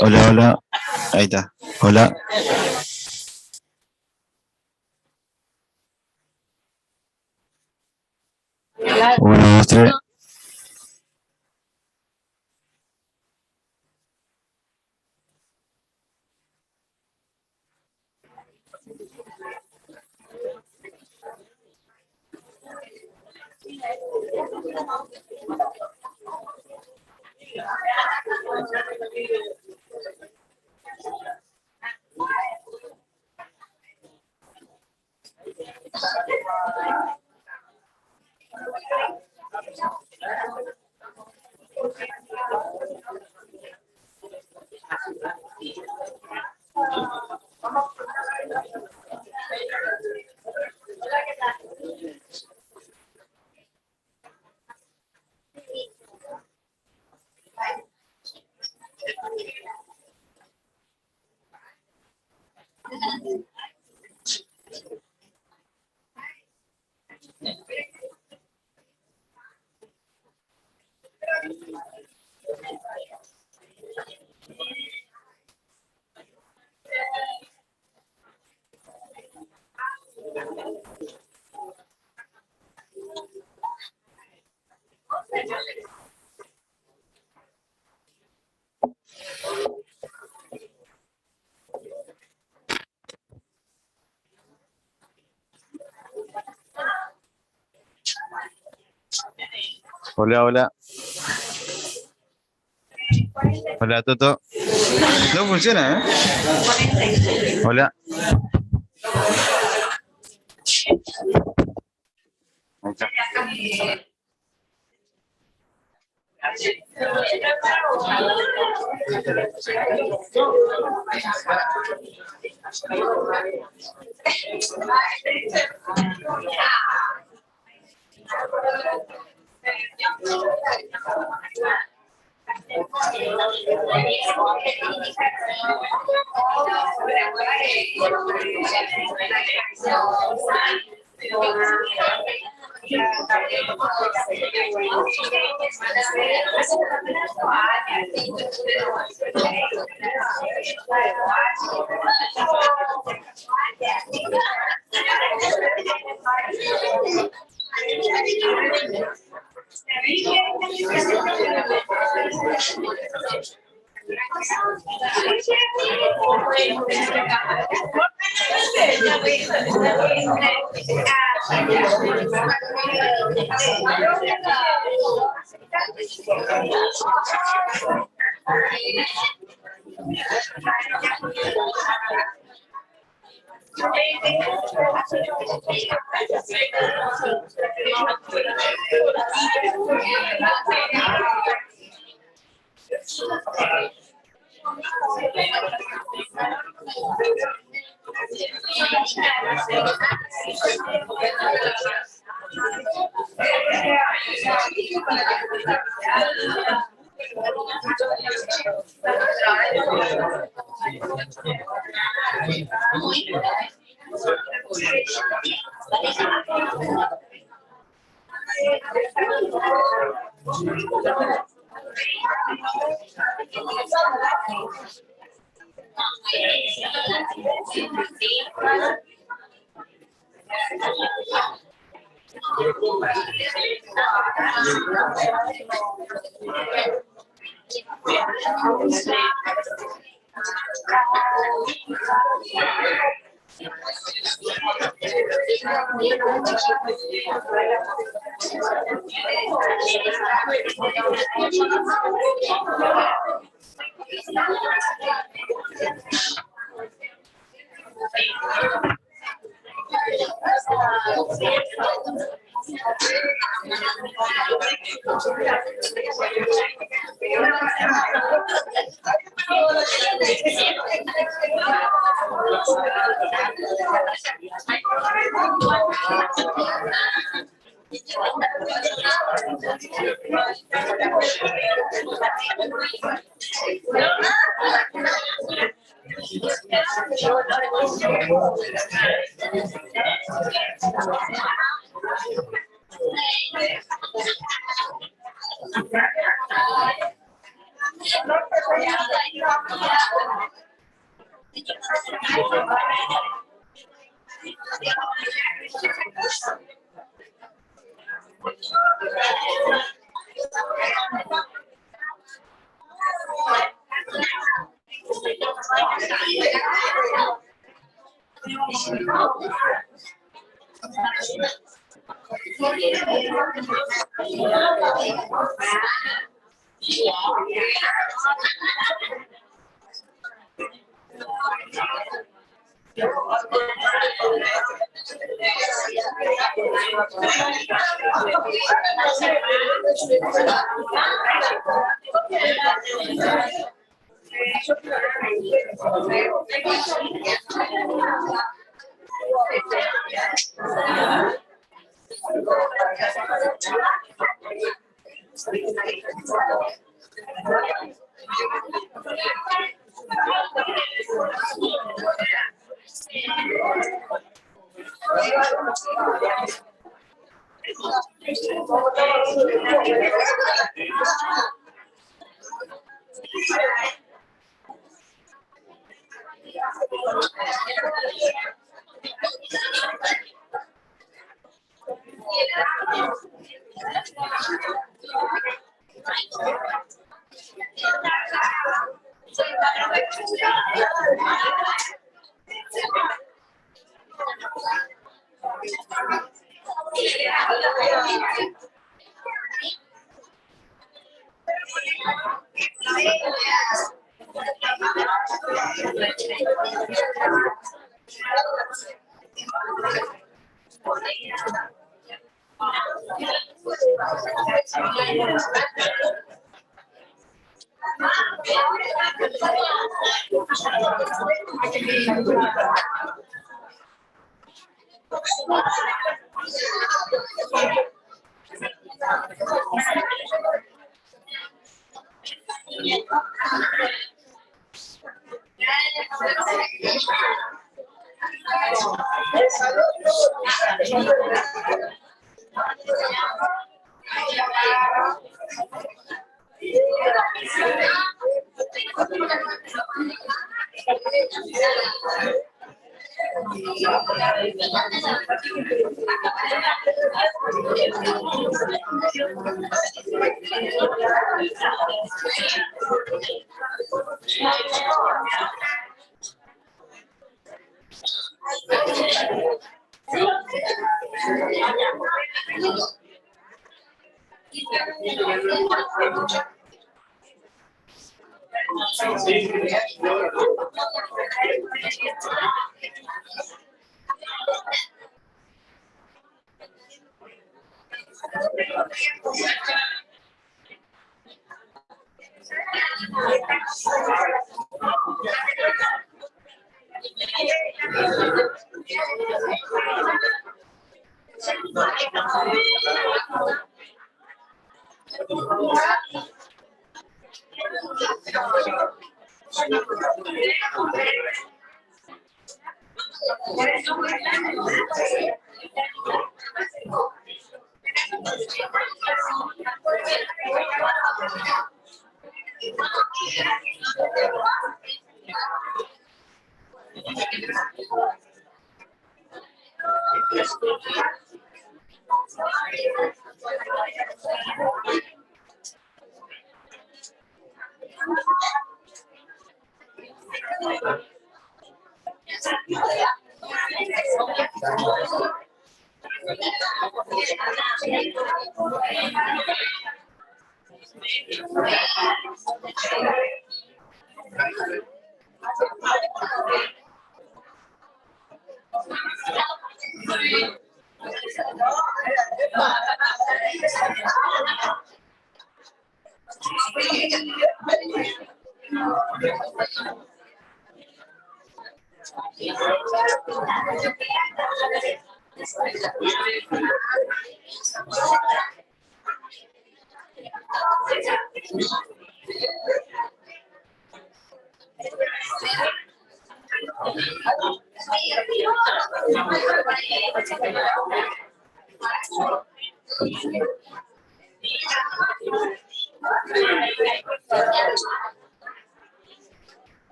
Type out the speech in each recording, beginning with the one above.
Hola, hola. Ahí está. Hola. Uno, dos, tres. Hola, hola. Hola, Toto. No funciona, ¿eh? Hola. Ahí está.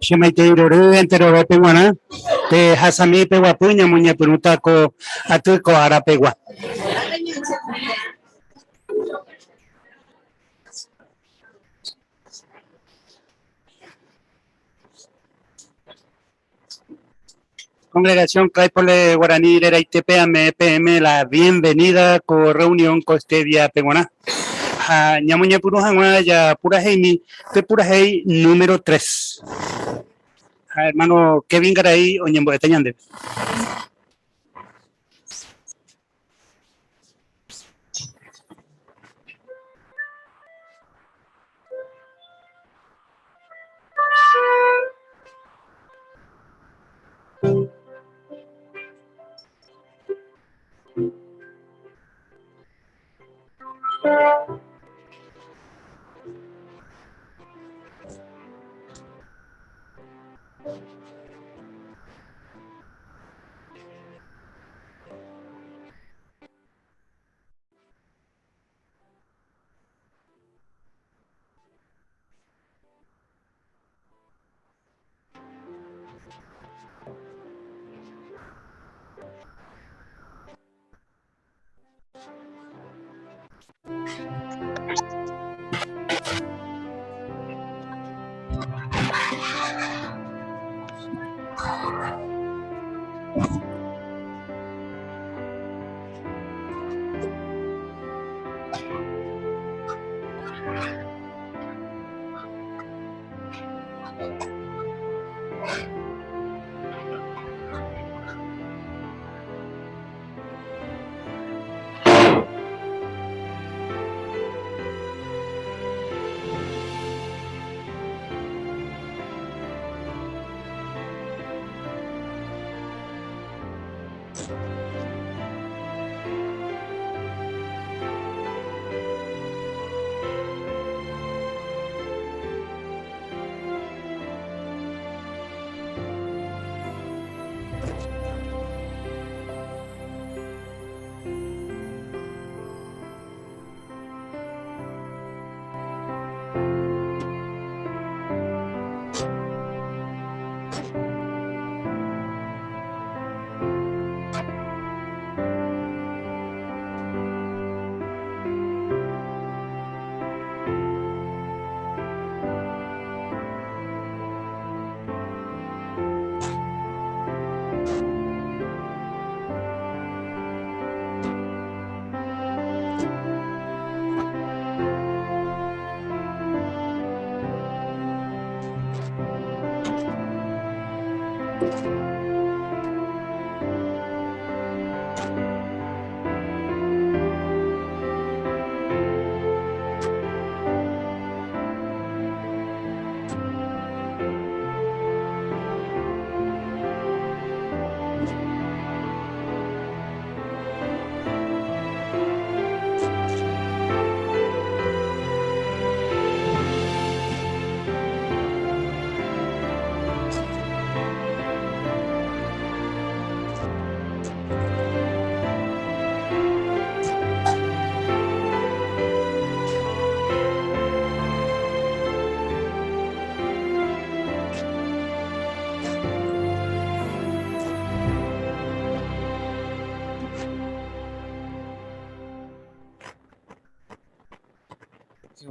Shimaiteiro entero peguana te hasami pegua puña muña perutaco atuco arapegua. Congregación Claypole Guaraní Leraitepeame PM la bienvenida con reunión costedia peguana. Ñamuña Purujangua ya pura heimi te pura hei número 3. Hermano Kevin Garay Oñembo de Tañande.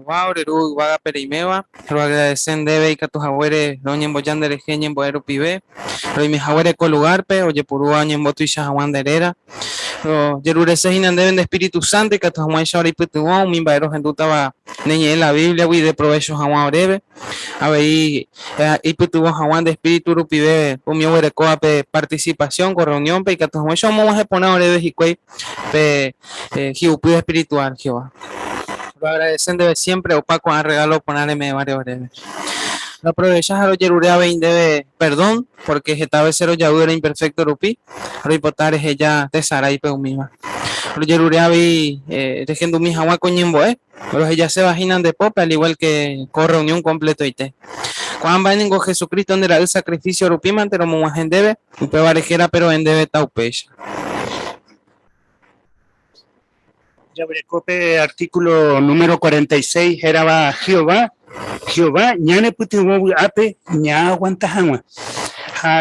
Wow, Reru, Vaga Perimeva, lo agradecen debe y Catujahuere, Roñen Boyandere, Genien Boero Pibe, Roy Mijahuere Colugarpe, Oye Puru Añen Botu y Shahawan Derera, Yerure Sejinan deben de Espíritu Santo y Catujahuan Shari Putuón, Mimbaero Gentutaba, Neñe la Biblia, Wi de provecho Jawan Breve, a ver, y Putuón Jawan de Espíritu Rupibe, Umio Coape participación con reunión, Pe Catujahuan Shomos a poner Breve y Cuey, Pe Jiupi espiritual, Jehová. Lo agradecen debe siempre opaco a regalo ponerme varios breves. Lo aprovechas a lo yerurea 20 debe perdón porque esta vez cero yaudera imperfecto rupi. Lo hipotar es ella de Sara y peumima. Lo yerurea vi dejando mi agua coñimbo pero ellas se vaginan de popa al igual que con reunión completo y te. Cuando van en Jesucristo donde era el sacrificio rupi mantero muajen debe un pevarejera pero en debe taupecha. Ya brecope artículo número 46 era va Jehová ñane putiwo ape ña aguanta hanwa.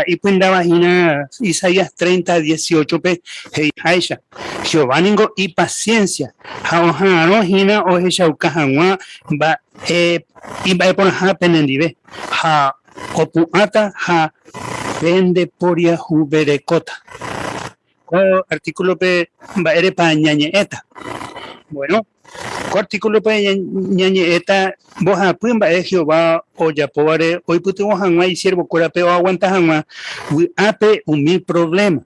Y pues la vagina Isaías 30:18 pe hey Aisha Jehová ningo y paciencia ha no hina o hesha ukahanwa ba y va por ha penendive ha opuata ha pende poria juberecota. Artículo pe va ere pa ñañeeta. Bueno, artículo pa ñañeeta vos a pumba Jehová o ya pobre hoy puto hanwa y siervo cura peo aguanta hanwa ape un mil problema.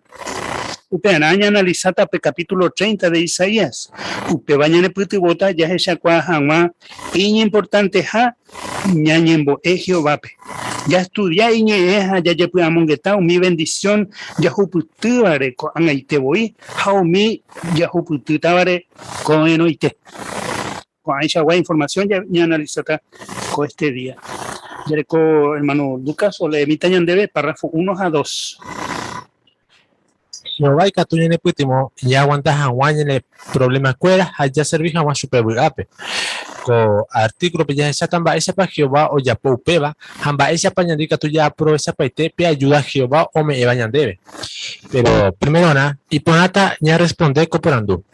Upe araña analizata pe capítulo 30 de Isaías. Upe bañane puto bota ya esa kwa hanwa y importante ha ñañembo Jehová pe. Ya estudia y ya ya pude amongueta mi bendición ya juputubare con angaite voy how mi ya juputubare con enoite con esa guay información ya analizata con este día ya con hermano Lucas o le emitañan debe párrafo 1-2. Jehová y Catuñene Putimo ya aguantas a guañele problemas cueras allá servir a más super bugape. Ko artículo pe ya esa tamba esa pa Jehová o ya poupeba hamba esa pañandica tu ya pro esa paite pe ayuda a Jehová o me evañan debe. Pero primero na y ponata ya responde cooperando.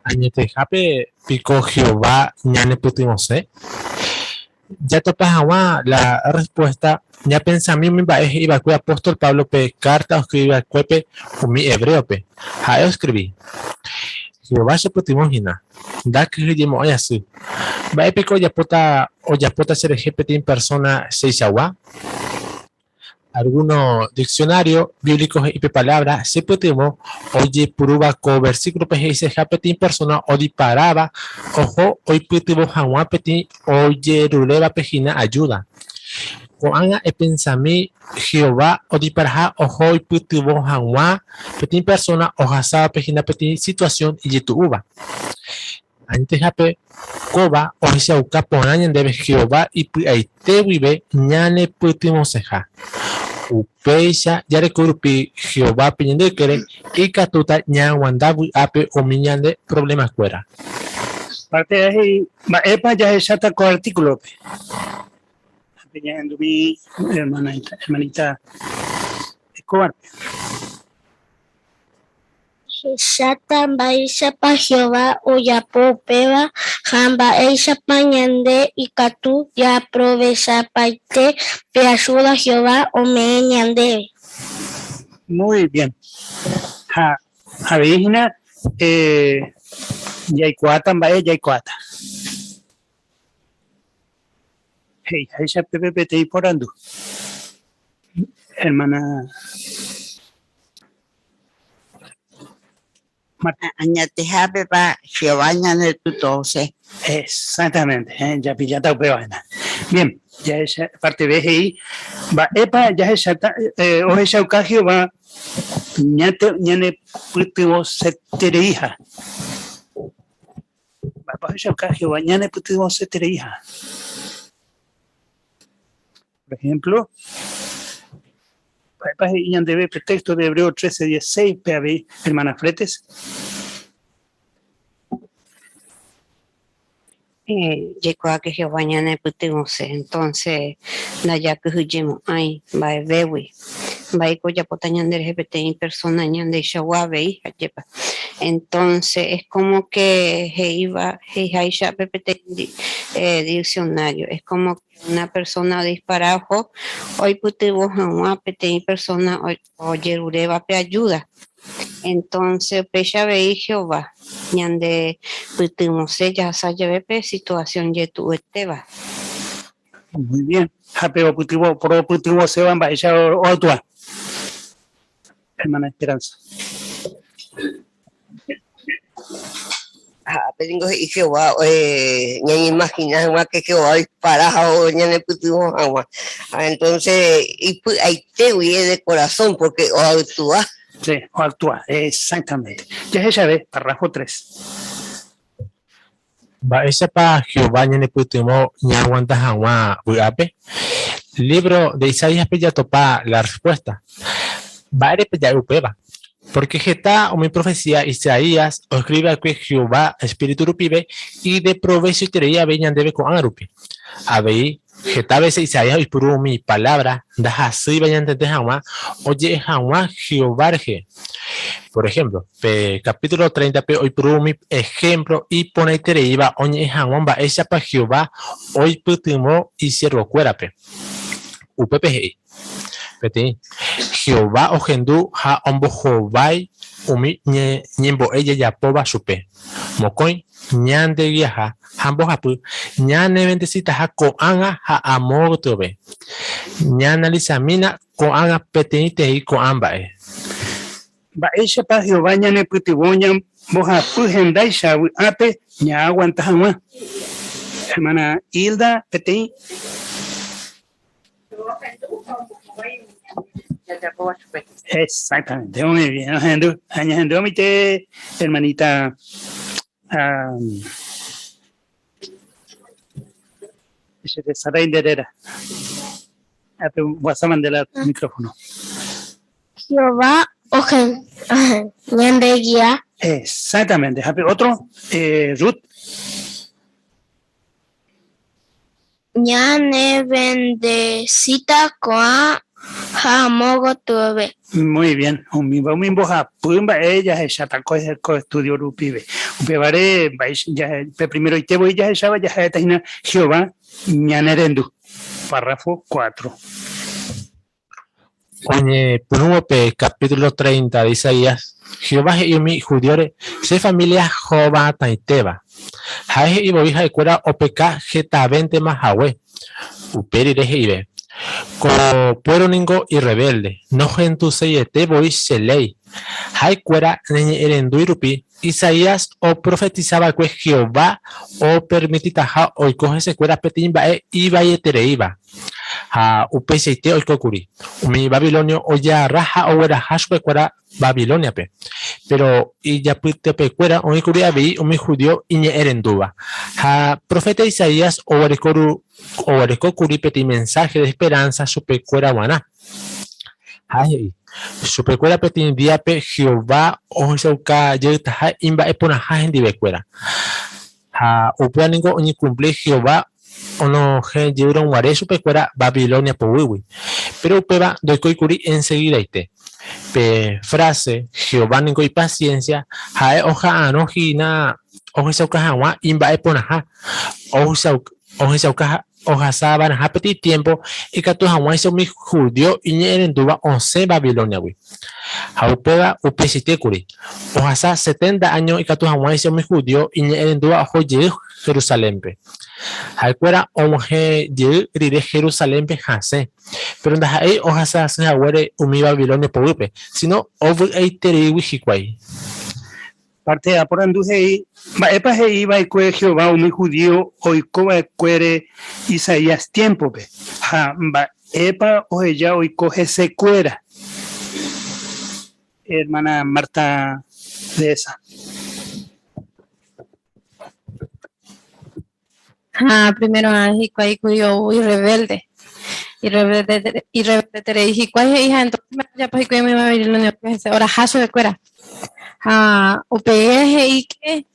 Añete jape pico Jehová ñane Putimo se. Ya topas agua la respuesta ya pensa mí mi bae iba cu apóstol Pablo pe carta o escribir cuepe o mi hebreo pe. Ha escribí. Jehová se putimos da que dijimos oye así va épico ya pota ser GPT en persona 6 agua algunos diccionarios bíblicos y palabras se putimos oye prueba con versículo PGC GPT en persona o disparaba ojo hoy putimos agua petit oye ruleva pejina ayuda Koanga e pensami Jehová o disparja ojo y putimos agua petit persona o hasaba pejina petit situación y yetuba antes jape koba o se uka ponañan debe Jehová y aite vive ñane putimos seja upeisha ya recurpi Jehová piñende quere y catuta ña wandabu ape o miñande problemas fuera Parte de ahí va epa ya esa con artículo pe. Mi hermanita Escobar. Shatan baisha pa Jehová o ya popeba hamba eisha pañande y catu ya aprovecha paite pe ayuda Jehová o me ñande. Muy bien. Ha vigina ya ikuata mbae ya ikuata. Hey, Aisha Pepe te porando. Hermana Añateja pepa Jehová ñane tutose. exactamente, ya pillata peona. Bien, ya esa parte BGI va epa ya esa o esa ukagio va ñane putimo setereija. Va esa ukagio va ñane putimo setereija. Por ejemplo, debe pretexto de Hebreo 13:16, PAB, hermana Fretes. Llegó a que Jehová ñane putimose. Entonces, la ya que hujimos ay, va bewi. Va y coya potañan de GPT en persona ñan de Shawabe, ayepa. Entonces, es como que iba, Aisha PPT diccionario. Es como que una persona disparajo, hoy putivo a PT persona, o yerureba pe ayuda. Entonces, pecha ve Jehová, ñande putimos ella, sayebepe situación yetu esteba. Muy bien. Japeo putivo, pro putivo se van, va ella otra. Hermana Esperanza. Pero y Jehová, ñan imaginar que Jehová dispara o ñan le pusimos agua. Entonces, y ahí te huye de corazón porque o actúa. Sí, o actúa, exactamente. Ya ella ve, párrafo 3. va esa pa Jehová ñane putimo ña aguanta agua bugape libro de Isaías pe ya topa la respuesta va ere pe ya upeba Porque está mi profecía Isaías o escribe que Jehová espíritu rupibe y de provecho tería veñan debe con arupi. Abei Geta veces Isaías y por mi palabra da así vayan de jamás oye jamás Jehová. Por ejemplo, capítulo 30, hoy por mi ejemplo y pone tereiva oye jamás va esa para Jehová hoy putimo y cierro cuerape. UPPG. Peti Jehová ojendu ha ombo Jehová umi nyembo ella ya poba supe. Mocoin ñande viaja ambos apu ñane bendecita ha koanga ha amor tobe. Ñana lisamina koanga petenite y koambae. Baisha pa Jehová ñane putiboña boja puhendai shawi ape ña aguanta jamás. Hermana Hilda Petey. Exactamente, muy bien. Añadiendo mi hermanita Sara Inderera. Vas a mandar el micrófono. Jehová ojen ñembegia. Exactamente. Otro, Ruth. Ñane bendecita koa jamogo tuve. Muy bien. Un boja pumba ella es atacó el estudio rupibe. Upevare ya primero y te voy ya esa ya está Jehová ñanerendu. Párrafo 4. Oye, Punuope, capítulo 30 de Isaías. Jehová y mi judiore, se familia Jehová taiteba. Jae y bobija de cuera opeka geta 20 más hawe. Uperi de heibe. Co puero ningo y rebelde. No gentu seyete boy se ley. Jae cuera neñe erenduirupi. Isaías o profetizaba que Jehová o permitita ja o coge se cuera petimba y vayetereiba. Ha upeseite o kokuri. Mi Babilonio o ya raja o era hashwe cuera Babilonia pe. Pero y ya pute pe cuera o mi curia vi o mi judío y erenduba. Ha profeta Isaías o erekokuri peti mensaje de esperanza su pe cuera guaná. Ay, su pecuera petin diape Jehová o Jehová yeta imba epona hajen dibecuera. Ha uplaningo ni cumple Jehová o no gen llevaron guare su pecuera Babilonia powiwi. Pero upeba doy coicuri enseguida ite. Frase Jehová ningo y paciencia hae oja anojina o Jehová imba epona ha o Jehová Oja saban a petit tiempo y que tu Hawái son mi judío y ni en duda 11 Babilonia. Haupega upesitekuri. Oja sa 70 años y que tu Hawái son mi judío y ni en duda ojo Jerusalén. Haikuera oje rire Jerusalén hase. Pero en ahí oja sa se haguere umi Babilonia porupe. Sino over a teriwi hikwai. Parte a por andujei, va epa hei va ikue Jehová mi judío oiko va cuere Isaías tiempo pe. Ha va epa o ella oiko se cuera. Hermana Marta de esa. Primero hikwai cuyo y rebelde. Y rebelde tere hikwai hija entonces ya pues hikwai me va a venir lo que es ahora haso de cuera. UPG y que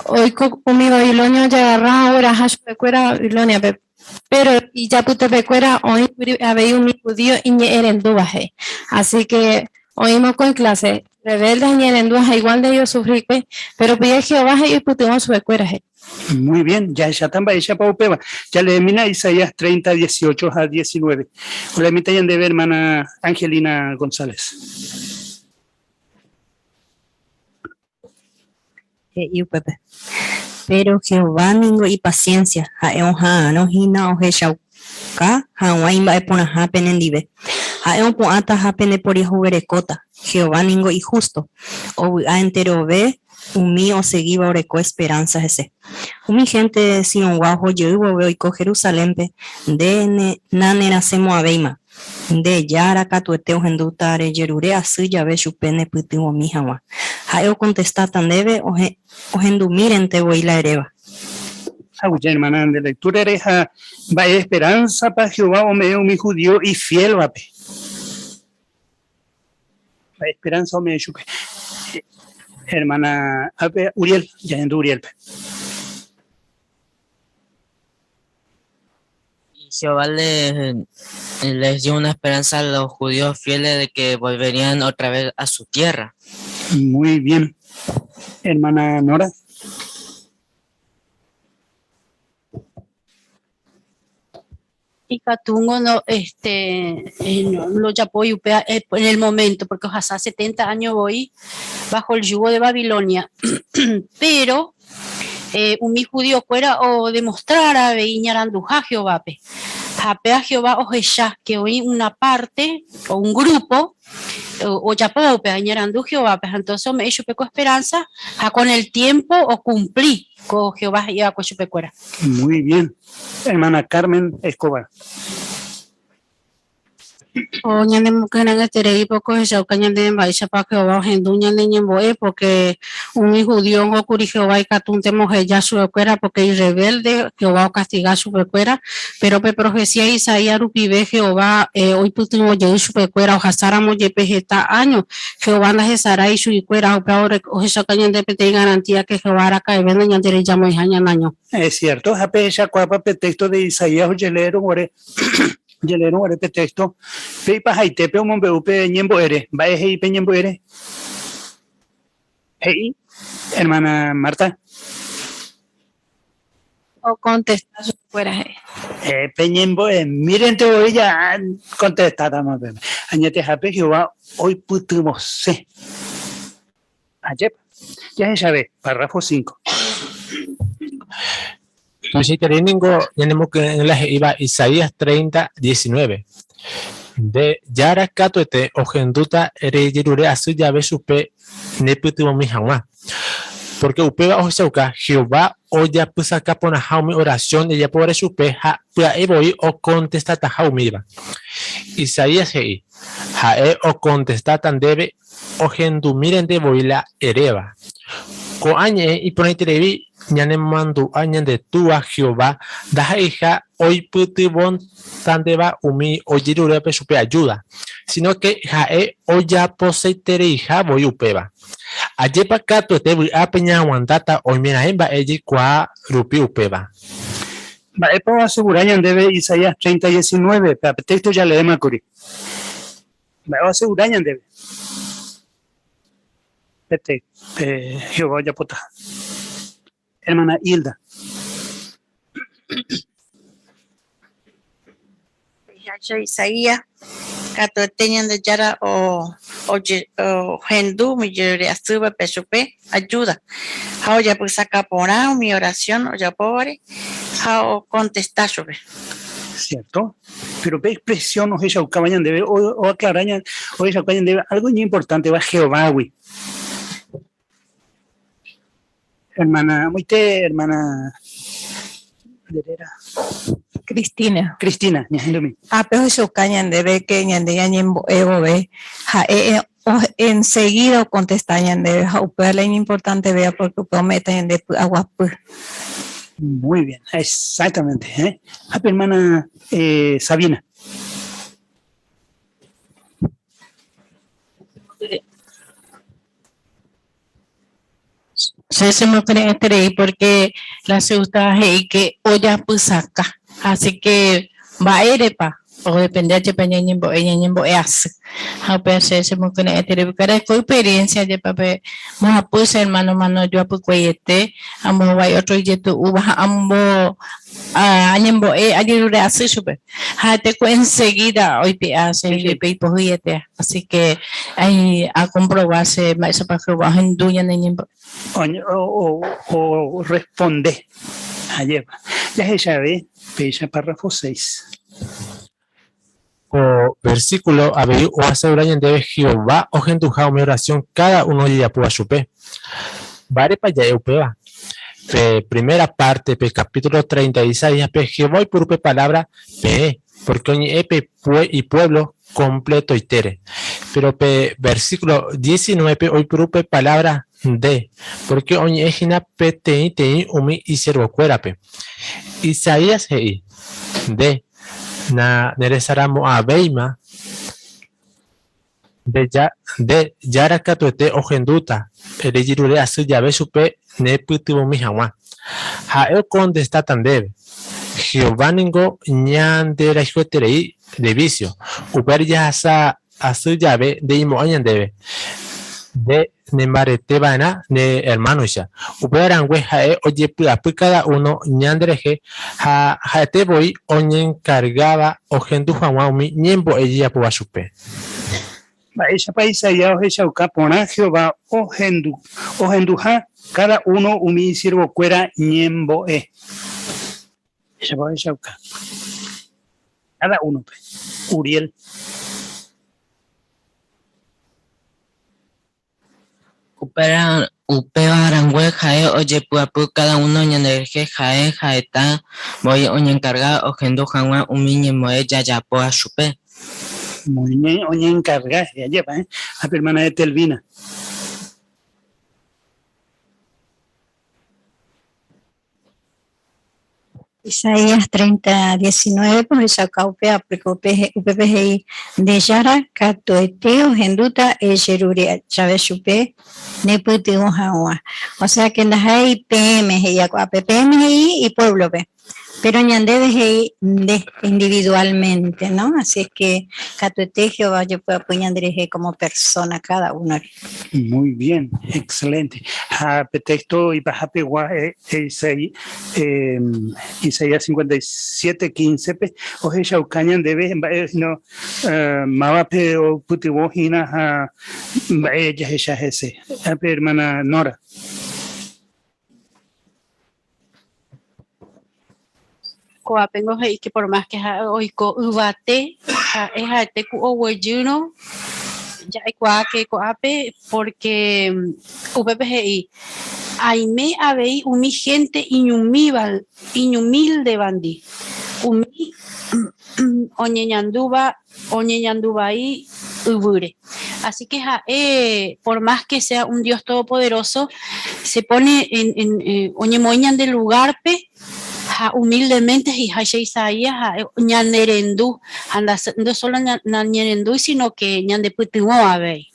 hoy con mi Babilonia ya agarra ahora hash pecuera Babilonia pero y ya pute pecuera hoy había un judío y ni eran duaje así que oímos con clase rebeldes ni eran duaje igual de ellos sufrí pero pide Jehová y putimos su pecuera. Muy bien, ya también ya pa upeba ya le mina Isaías 30 18 a 19. Hola mi tayan de ver hermana Angelina González. Pero Jehová ningo y paciencia ha no hina o shauka hawaimba epona hapen en dive ha poata hapen por hijo verecota Jehová ningo y justo o a entero ve umi o seguiba oreco esperanza ese umi gente si un guajo yo veo y co Jerusalén de nanera semo abeima de yara catueteo hendutare yerure así ya ve chupene putimo mi hawa hayo contesta tan debe o hendumiren te voy la hereba. Hermana de lectura ereja va esperanza para Jehová o me mi judío y fiel vape. Esperanza me chupe. Hermana Uriel, ya en Uriel. Y Jehová les dio una esperanza a los judíos fieles de que volverían otra vez a su tierra. Muy bien. Hermana Nora. Y Catungo no, no lo llamó en el momento, porque hace 70 años voy bajo el yugo de Babilonia. Pero un mi judío fuera o demostrara veíñaranduja Jehová pe. Jape a Jehová o Jesá, que hoy una parte o un grupo o ya puedo peñarandu Jehová, pues entonces me hecho peco esperanza a con el tiempo o cumplí con Jehová y a cuechupecuera. Muy bien. Hermana Carmen Escobar. O ñande mujeres en terei poco esa cañande en baisa para Jehová en ñande ñemboe porque un judío o curi Jehová y catunte mujer ya su cuera porque es rebelde Jehová castiga su cuera pero pe profecía Isaías rupibe Jehová hoy putimo yo su cuera o hasara mo ye pejeta año Jehová na jesara y su cuera o esa cañande pete garantía que Jehová ara cae ven ñande llamo año año. Es cierto, jape esa cuapa texto de Isaías o yelero ore Yelero ore texto peipa haitepe o mombeupe ñembo ere va hei pe ñembo ere hey hermana Marta O contestar fuera. pe ñembo miren te voy ya contestada más bien añete jape Jehová hoy putumos se ayer ya se sabe párrafo 5. Entonces, tenemos que en la iba Isaías 30, 19. De Yara Katuete, Ojenduta, Ereyerure, Asu Yabe Supe, Neputimo Mijama. Porque Upeba Osauka, Jehová, Oya Pusaka Pona Jaumi oración, ella pobre Supe, Ha Puaeboi o contestata Jaumiba. Isaías Hei, Jae o contestatan debe, Ojendumiren de Boila Ereba. Coañe y Ponetrevi. Ñane mandu añan de tua Jehová, da hija hoy putibon tandeba umi oyirure pesupe ayuda, sino que jae oya poseitere hija voy upeba. Ayepa kato te voy a peña aguantata hoy mira emba ella qua rupi upeba. Va epo asegurañan debe Isaías 30, 19, pero texto ya le dema curi. Va asegurañan debe. Pete, Jehová ya pota. Hermana Hilda. Isaías, cato tenían de yara o hendú mi yore asuba pesupe ayuda. How ya pues saca por mi oración o ya pobre, how contestar sobre. Cierto, pero ve expresión o ella cabañan debe o aclarañan o ella cabañan debe algo muy importante va Jehová güey. Hermana, hermana Cristina. Cristina, Pero eso cañan debe que ñande ñembo ego ve. Enseguida contestan debe. Pero es importante vea porque prometen de agua. Muy bien, exactamente. Hermana Sabina. Se me cree porque la ciudad es que olla pusaca, así que va a ir pa o depende de peñeño es a veces se me cree porque con experiencia de papel más pues hermano yo apucuete amo vaya otro yeto uva ambo añembo ayude así super te enseguida hoy pe hace el pe así que hay a comprobarse más para que bajen duña niño o responde ayer ya se sabe pecha párrafo 6 o versículo abeyu o asegurañan debe Jehová o gentuja mi oración cada uno ya pueda supe vale para ya upeba primera parte pe capítulo 30 Isaías pe Jehová y por palabra pe porque oñe epe y pueblo completo y tere pero pe versículo 19 hoy por palabra de porque oñe ejina pe te umi y siervo cuerape Isaías hei de na neresaramo a beima de yara katuete ojenduta erejirure asy jave chupe nepytyvõmi hag̃ua ha'e okonde tandeve Jehová ningo ñanderayhueterei de vicio upéi jahasa asy jave ndeimo'ãi ñandéve de nembareteva'erã ne hermanoicha upévarangue ha'e ojepy'apy cada uno ñanderehe ha ha'etevoi oñencargaba ohendu hag̃ua umi ñembo'e jejapóva chupe. Mba'éichapa Isaías ohechauka porã Jehová ohenduha cada uno umi siervokuéra ñembo'e. Éichapa ohechauka. Cada uno. Uriel. Upevarangue ha'e ojepy'apy cada uno ñanderehe ha'e ha'eta voi oñencarga ohendu hag̃ua umi ñembo'e jajapóva chupe. Muy bien, oye, encarga, ya lleva, a tu hermana de Telvina. Isaías 30:19, pues esa caupe aplicó UPPGI de Yara, Catoeteo, Genduta, Echeruria, Chávez Chupé, Neputimo Jagua. O sea que en las hay PMGI, PMGI y Pueblo P. Pero ñandebe individualmente, ¿no? Así es que Catuete Jehová yo puedo apoyar como persona cada uno. Muy bien, excelente. Pretexto y baja pegua Isaías 57:15 oje shaucañan debe no mawape o putiwojina ella ese hermana Nora. Coapengo y que por más que oico ubate es arte cuohueyuno ya que coape porque UPPGI aime habei umi gente iñumilde bandi umi oñeñandubai ubure. Así que por más que sea un Dios todopoderoso se pone en oñemoñan del lugar humildemente y Isaías ñanerendu anda no solo ñanerendu sino que ñandeputiwo ave.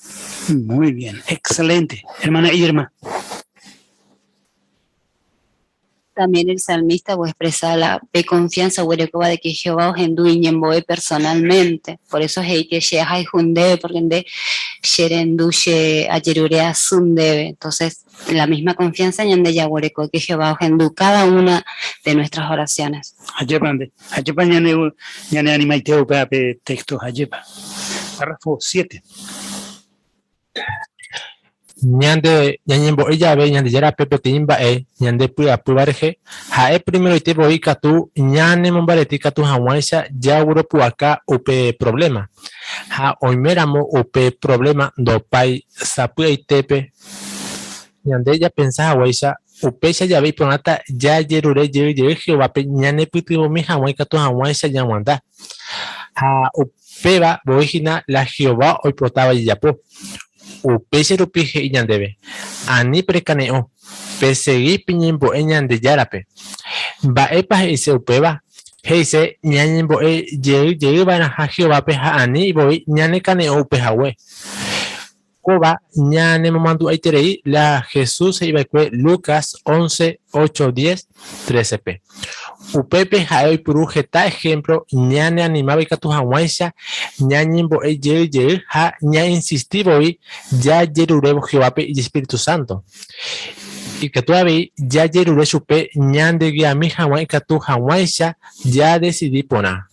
Muy bien, excelente, hermana Irma. También el salmista expresa la confianza de que Jehová os enduiñemboe personalmente. Por eso es que Shehai Jundebe, porque de Sherenduche Ayerurea Sundebe. Entonces, la misma confianza ñande Yaguareco que Jehová os endu cada una de nuestras oraciones. Ayepa ñane animaiteo pe texto Ayepa. Párrafo 7. Ñande ñañembo'e jave ñande jára pepeteĩ mba'e ñande py'apyvarehe ha'e primero itevoi katu ñanemombareti katu hag̃uáicha jagueropu'aka upe problema ha oiméramo upe problema ndopái sapy'aitépe ñande japensa hag̃uáicha upéicha jave iporãta jajerure jey Jehovápe ñanepytyvõmi hag̃uái katu hag̃uáicha ñaguãnda ha upéva voihína la Jehová oipotáva jejapo. Upéicha rupi he'i ñandéve ani prekane'õ pesegui piñembo'e ñande járape mba'épa he'ise upéva he'ise ñañembo'e jeýva'erã ha Jehovápe ha ani voi ñanekane'õ upehague kóva ñanemomandu'aiterei la Jesús he'iva'ekue Lucas 11:8-10 13p. Upépe ha'e oipuru heta ejemplo ñaneanimávai katu hag̃uáicha ñañembo'e jey ha ñainsistivoi jajerurévo Jehovápe y Espíritu Santo. Ikatu avei jajerure chupe ñandeguiami hag̃uã ikatu hag̃uáicha ya decidí porã.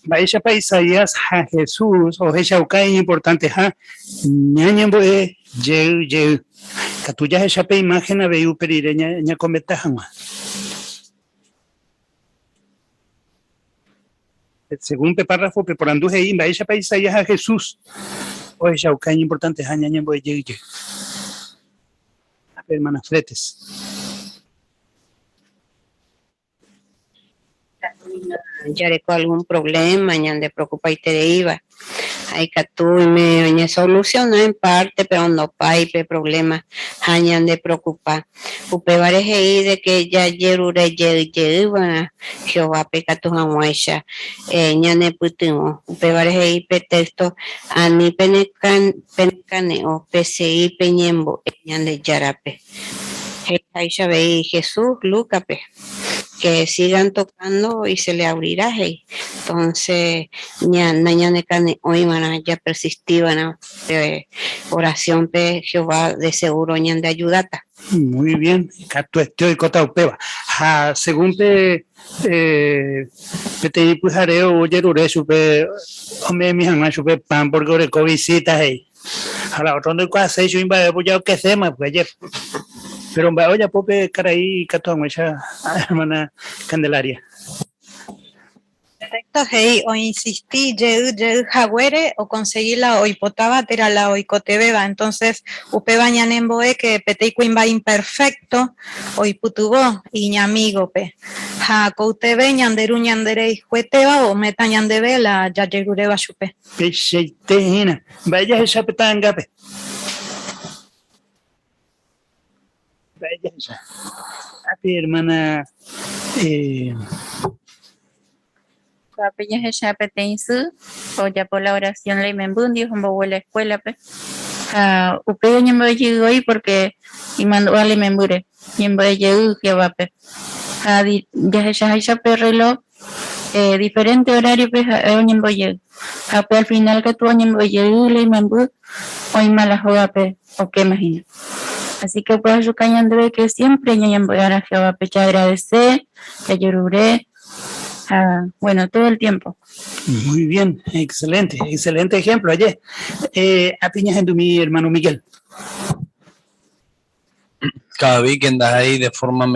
Mba'éichapa Isaías ha Jesús ohechauka importante ha ñañembo'e jey katu jahechape imagen avei uperire ñakometa hag̃ua. Según párrafo preparando ahí mba'éichapa Isaías a Jesús ohechauka importante ha ñañembo'e jey. Hermana Fretes. Ya con algún problema, ñande preocupa y te iba. hay que tuve me solucionó en parte, pero no paipe problema, hañan de preocupar. Upe vareje de que ya yerure yeruba, Jehová pecatu hamuesha, ñane putimo, upe vareje pretexto, ani pencaneo, PCI peñembo, ñande yarape. Aisha ve Jesús, Lucas, que sigan tocando y se le abrirá. Entonces, mañana hoy van ya persistiva oración pe Jehová de seguro ñan de ayudata. Muy bien, Cato Esteo y Cota Upeva. Según te te pujareo yerure supe hombre mi hanga supe pan porque ore co visitas ahí. A la otra no cuál se yo inva pues ya que sema pues ya. Pero oye pope caray Cato mucha hermana Candelaria. Perfecto, hey, o insistí, jaguere o conseguí la oipotaba, tera la oicotebeba, entonces, upe bañanemboe que peteicuimba imperfecto, oiputubó, y ñamigo pe. Ja, coutebe, ñanderu ñanderei, jueteba o meta ñandebe la yayegureba chupe. Pecheitena, vaya esa petanga pe. Vaya esa. A ti, hermana, Papeñas de chapetensu, o ya por la oración le membundi, un bobo la escuela, pe. Upeo ñembo llegó hoy porque y mandó a le membure, ñembo llegó que va, pe. Ya se reloj, diferente horario, pe, ñembo llegó. Al final que tuvo ñembo llegó, le membu, hoy mala joda, pe, o qué imagino. Así que pues yo cañando que siempre ñembo a Jehová, pe, ya agradecer, ya lloruré. Bueno, todo el tiempo. Muy bien, excelente, excelente ejemplo. Ayer, a piñas en mi hermano Miguel. Cada vez que andas ahí de forma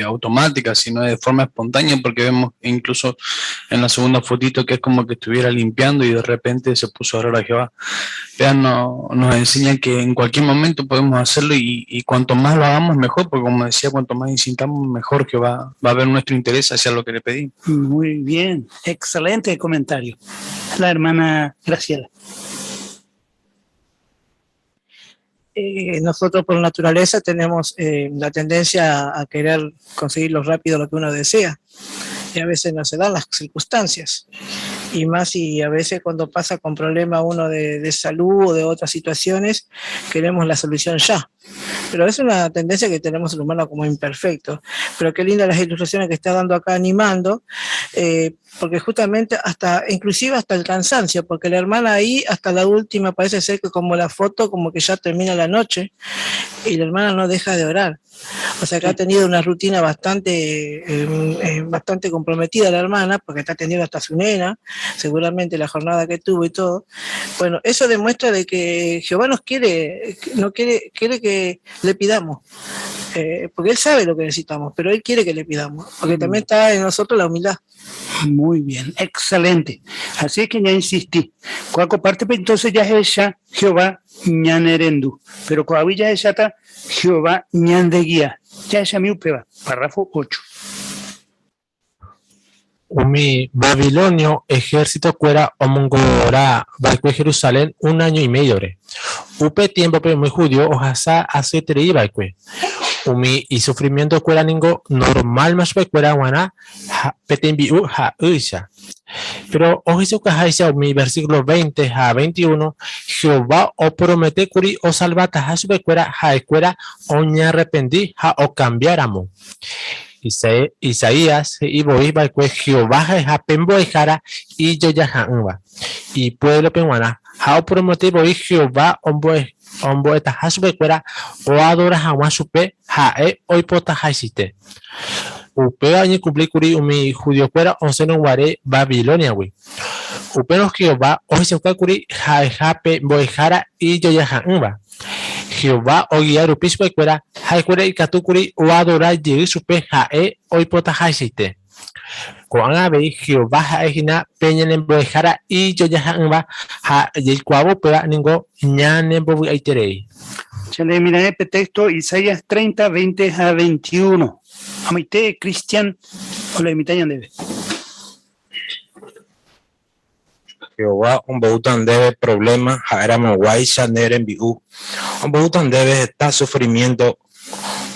automática, sino de forma espontánea, porque vemos incluso en la segunda fotito que es como que estuviera limpiando y de repente se puso a orar a Jehová. Vean, nos enseña que en cualquier momento podemos hacerlo y cuanto más lo hagamos mejor, porque como decía, cuanto más insintamos mejor Jehová va a ver nuestro interés hacia lo que le pedimos. Muy bien, excelente comentario. La hermana Graciela. Nosotros por naturaleza tenemos la tendencia a querer conseguirlo rápido lo que uno desea y a veces no se dan las circunstancias y más y a veces cuando pasa con problema uno de salud o de otras situaciones queremos la solución ya, pero es una tendencia que tenemos el humano como imperfecto, pero qué lindas las ilustraciones que está dando acá animando, porque justamente inclusive hasta el cansancio, porque la hermana ahí hasta la última parece ser que como la foto como que ya termina la noche y la hermana no deja de orar, o sea que ha tenido una rutina bastante comprometida la hermana, porque está atendiendo hasta su nena, seguramente la jornada que tuvo y todo. Bueno, eso demuestra de que Jehová quiere que le pidamos, porque Él sabe lo que necesitamos, pero Él quiere que le pidamos, porque también está en nosotros la humildad. Muy bien, excelente. Así es que ya insistí. Cuaco parte, entonces ya es ella, Jehová ñanerendu, pero cuando ya es ata, Jehová ñandeguía. Ya es mi upeba, párrafo 8. Umi Babilonio ejército cuera omongora baikwe Jerusalén 1 año y medio re. Upe tiempo pe muy judío ojasa hace trei baikwe. Umi y sufrimiento cuera ningo normal más cuera wana petembiu ha uisha. Pero ojisu kahaisha umi versículo 20 a 21 Jehová o promete curi o salvata ha sube cuera ha cuera oña arrependí ha o cambiáramos. Isaías y Boiba que Jehová es pembo de jara y yo ya hanba y pueblo peruana ha prometido y Jehová ombo esta hasbe cuera o adora jamás supe hae hoy pota haisite upe año cumplí curi umi judío cuera once no guare Babilonia wi upe no Jehová hoy se curi hae pembo de jara y yo ya hanba Jehová o guiar upispo y cuera haikure y katukuri o adorar llegue supe hae hoy pota haisite con ave Jehová haina peña en bojara y yo ya hanba ha y cuavo pega ningo ñane bobu aiterei. Chale mira este texto Isaías 30 20 a 21. Amite Cristian o la imitañan debe. Jehová un bautan debe problema haramo guaisa neren biu un bautan debe está sufrimiento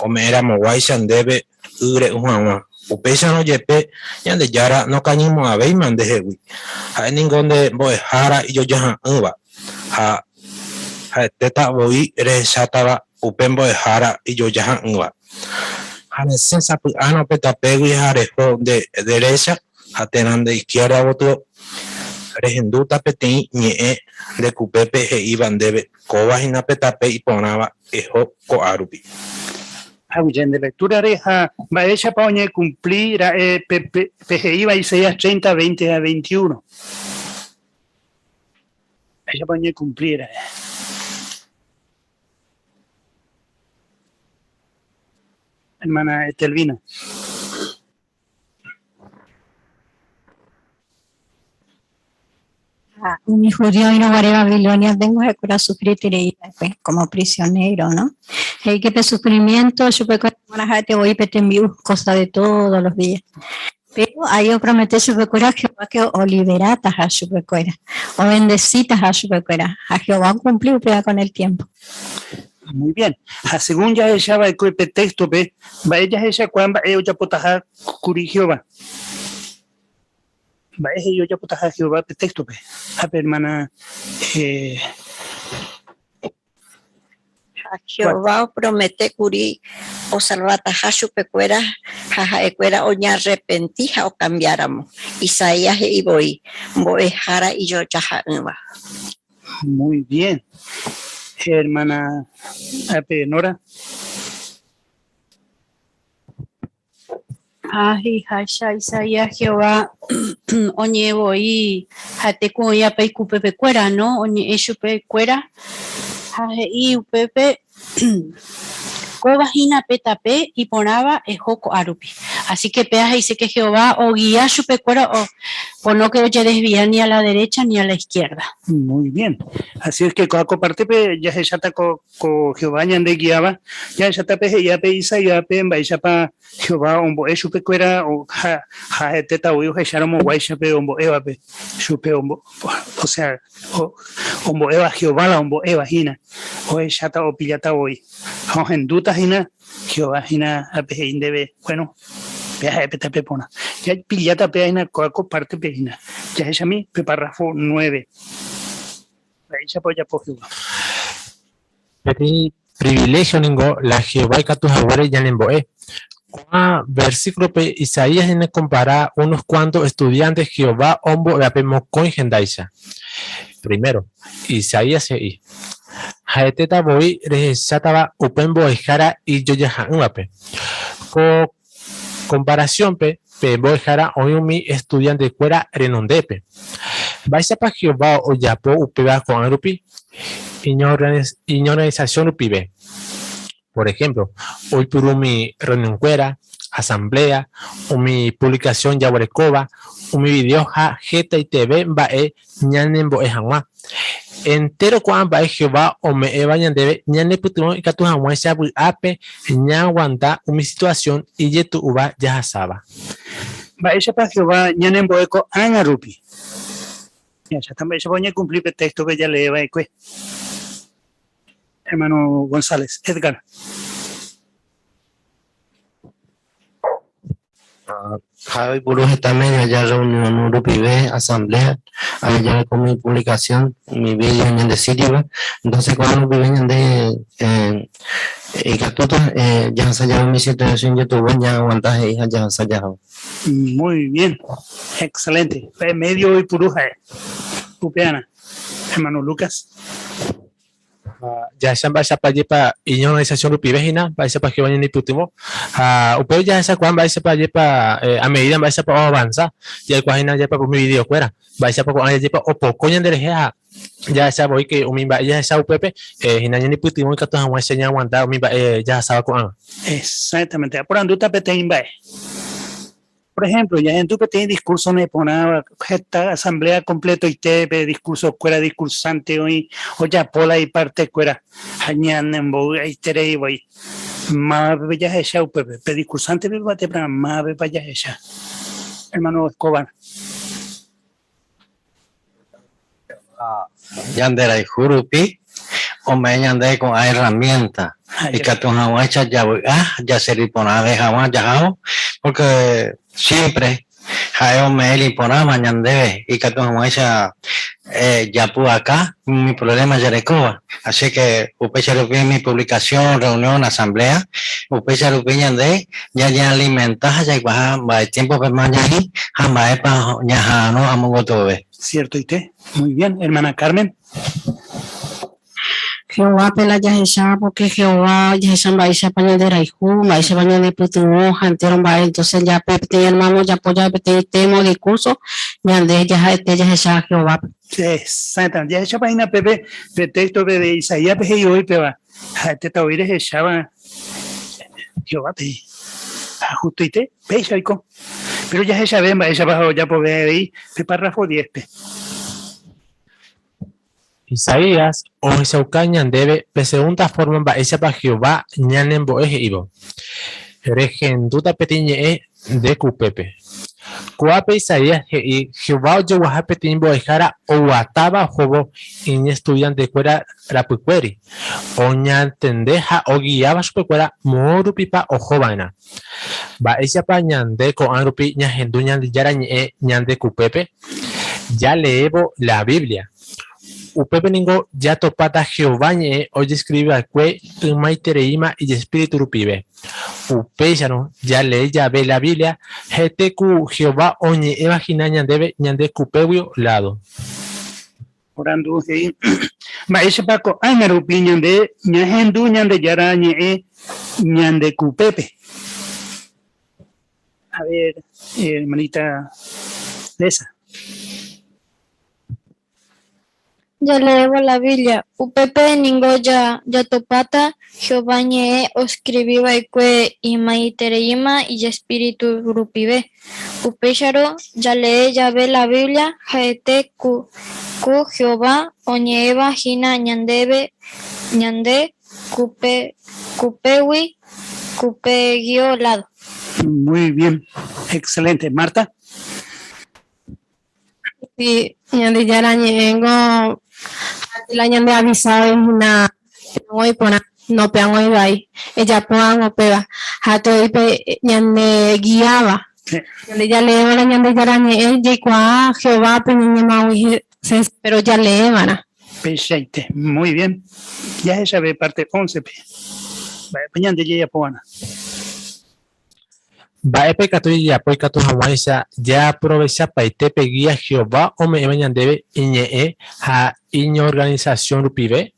o me éramos guaisa debe ure una upesa no yepe yande yara no cañimo a beiman de hewi a ningún de boy hara y yo ya ha teta boy re sataba upembo de hara y yo ya a sensa ano petapegui harejo de derecha a tenan de izquierda voto regenduta peti ñe de cupepe e iban debe cobas y napetape y ponaba ejo coarupi. En de lectura reja, va ella para cumplir PGI va Isaías 30, 20 a 21. Ella para cumplir. Hermana Estelvina. Mi judío y no guaré Babilonia, tengo que curar sufrir pues, como prisionero, ¿no? Hay que tener sufrimiento, yo te voy a tener cosas de todos los días. Pero ahí yo prometí Jehová que o liberatas a Jehová, o bendecitas a Jehová. A Jehová cumplió con el tiempo. Muy bien. Según ya ella va a texto, va ella cuando ella potaja curi Jehová. Va yo ya potaja Jehová texto, a ver, hermana. Jehová promete curi o salvata hashu pecuera jaja ecuera o ña arrepentija o cambiáramos Isaías y voy jara y yo ya Muy bien, hermana Nora. Hasha Isaías Jehová oñe voy jate cuya pe cupe pecuera no oñe eshu pecuera y upepe cobajina petape y ponaba ejoco arupi. Así que peas dice que Jehová o guía su pecuera o por no que oye desviar ni a la derecha ni a la izquierda. Muy bien. Así es que coaco parte ya se chata co Jehová ya de guiaba ya se chata pe ya pe isa ya pe en baisa pa Jehová ombo e su pecuera o ja teta o yo se mo guaisa pe ombo eva pe su pe ombo o sea ombo eva Jehová la ombo eva hina o e chata o pillata hoy en duta hina Jehová hina ape indebe bueno peaje petape pona ya pillata pe hina coaco parte pe hina ya es a mí párrafo 9 ahí se apoya por Jehová. Petit privilegio ningo la Jehová y tus abuelos ya en boe. Versículo pe Isaías tiene comparar unos cuantos estudiantes Jehová ombo la pemo con gendaisa. Primero, Isaías y Jaeteta boy resataba upembo ejara y yo ya hangape. Comparación pe boy jara hoy mi estudiante fuera renondepe. Vais a pa Jehová o yapo upeba con arupi. Ignorización upibe. Por ejemplo, hoy por mi reunión cuera, asamblea, o mi publicación yawarecoba, o mi video ja jeta y tv bae ñanen boe hanwa. Entero cuan bae Jehová o me evañan debe ñane putumo y catu hanwa se abu ape ñaguanta mi situación y yetu uba ya saba. Bae pa Jehová ñanen boe ko anarupi. Ya también se pone a cumplir el texto que ya le va a hermano González, Edgar. Javi Buruje también allá reunión Urupibe, asamblea, allá con mi publicación, mi vídeo en el sitio, entonces cuando viven de Catuto, ya se llama mi situación YouTube, ya aguantaje hija, ya se llama. Muy bien, excelente, medio y puruja, upeana, hermano Lucas. Ya se va a pasar para ignorización rupivejina, va a ser para que vayan y putimo. Upeo ya esa cuando va a ser para a medida va a ser para avanzar. Ya el cuajina ya para mi video fuera. Va a ser para ya para o poco ya de ya esa voy que un va ya esa upepe hinaña ni putimo y que todos vamos a enseñar a aguantar un ya sabe con. Exactamente. Por anduta petein va. Por ejemplo, ya en tu que tiene discurso me ponaba esta asamblea completo y te discurso fuera discursante hoy o ya pola y parte fuera hañan en boga y tere y voy más bellas ella upepe discursante me bate para más bellas ella hermano Escobar. Yandera y Jurupi, o me yande con herramienta. Y que tu hawacha ya se ripona de jamás ya, porque siempre hay me ripona mañana y que tu hawacha ya pu acá, mi problema ya recoba. Así que upecha lo vi en mi publicación, reunión, asamblea, upecha lo vi yande, ya alimenta, ya va el tiempo que mañana, jamás para ya no amo todo. ¿Cierto, y te? Muy bien, hermana Carmen. Jehová pela Yahesha, porque Jehová Yahesha va a irse a pañar de Raijú, va a irse a pañar de Putumo, Jantero va, entonces ya Pepe, hermano, ya apoya Pepe, temo discurso, ya de Yahesha, Jehová. Santa, Yahesha página Pepe, pretexto de Isaías, Pepe y hoy te va. Te te oíres Yahesha, Jehová, te. Justo y te, Pepe, pero Yahesha ven, va ella bajo ya por ver ahí, Pepe párrafo 10. Isaías o Isauca ñandebe de segunda forma va esa para Jehová ñanen boeje ibo. Regenduta petiñe de cupepe. Cuape Isaías y Jehová oye guaja petiñ boejara o guataba jobo y estudiante cuera rapuqueri. O ñantendeja o guiaba su pecuera morupipa o jovana. Va esa para ñande con anrupi ñajendu ñandillara ñande cupepe. Ya leebo la Biblia. Upepe ningo ya topata Jehová ñe hoy escribe al cue un maitereima y espíritu rupibe. Upeyano ya lee ya ve la Biblia heteku Jehová oñe evagina ñandebe ñande cupebio lado. Orando ahí. Maesha Paco, ay rupi ñande ñajendu ñande yara ñande cupepe. A ver, hermanita Lesa. Ya leemos la Biblia. Upepe ningo ya topata, Jehová ñe o escribiba y maitereima y espíritu grupibe. Upecharo ya lee ya ve la Biblia, jaete ku Jehová oñeva jina ñandebe ñande cupewi cupegio lado. Muy bien, excelente. Marta. Sí, ñande ya la ñengo la ñande avisado es una hoy pona no pean hoy vai ella puan o pega hato ipe ñande guiaba ñande ya le la ñande ya la ñe kwa Jehová pe ñe maui pero ya le mana Perfecto, muy bien. Ya ella ve parte 11. Ñande ya puana. Va epe catu ya pues catu hawaisa ya aprovecha para te peguía Jehová o me ñandebe iñe ha iño organización rupibe.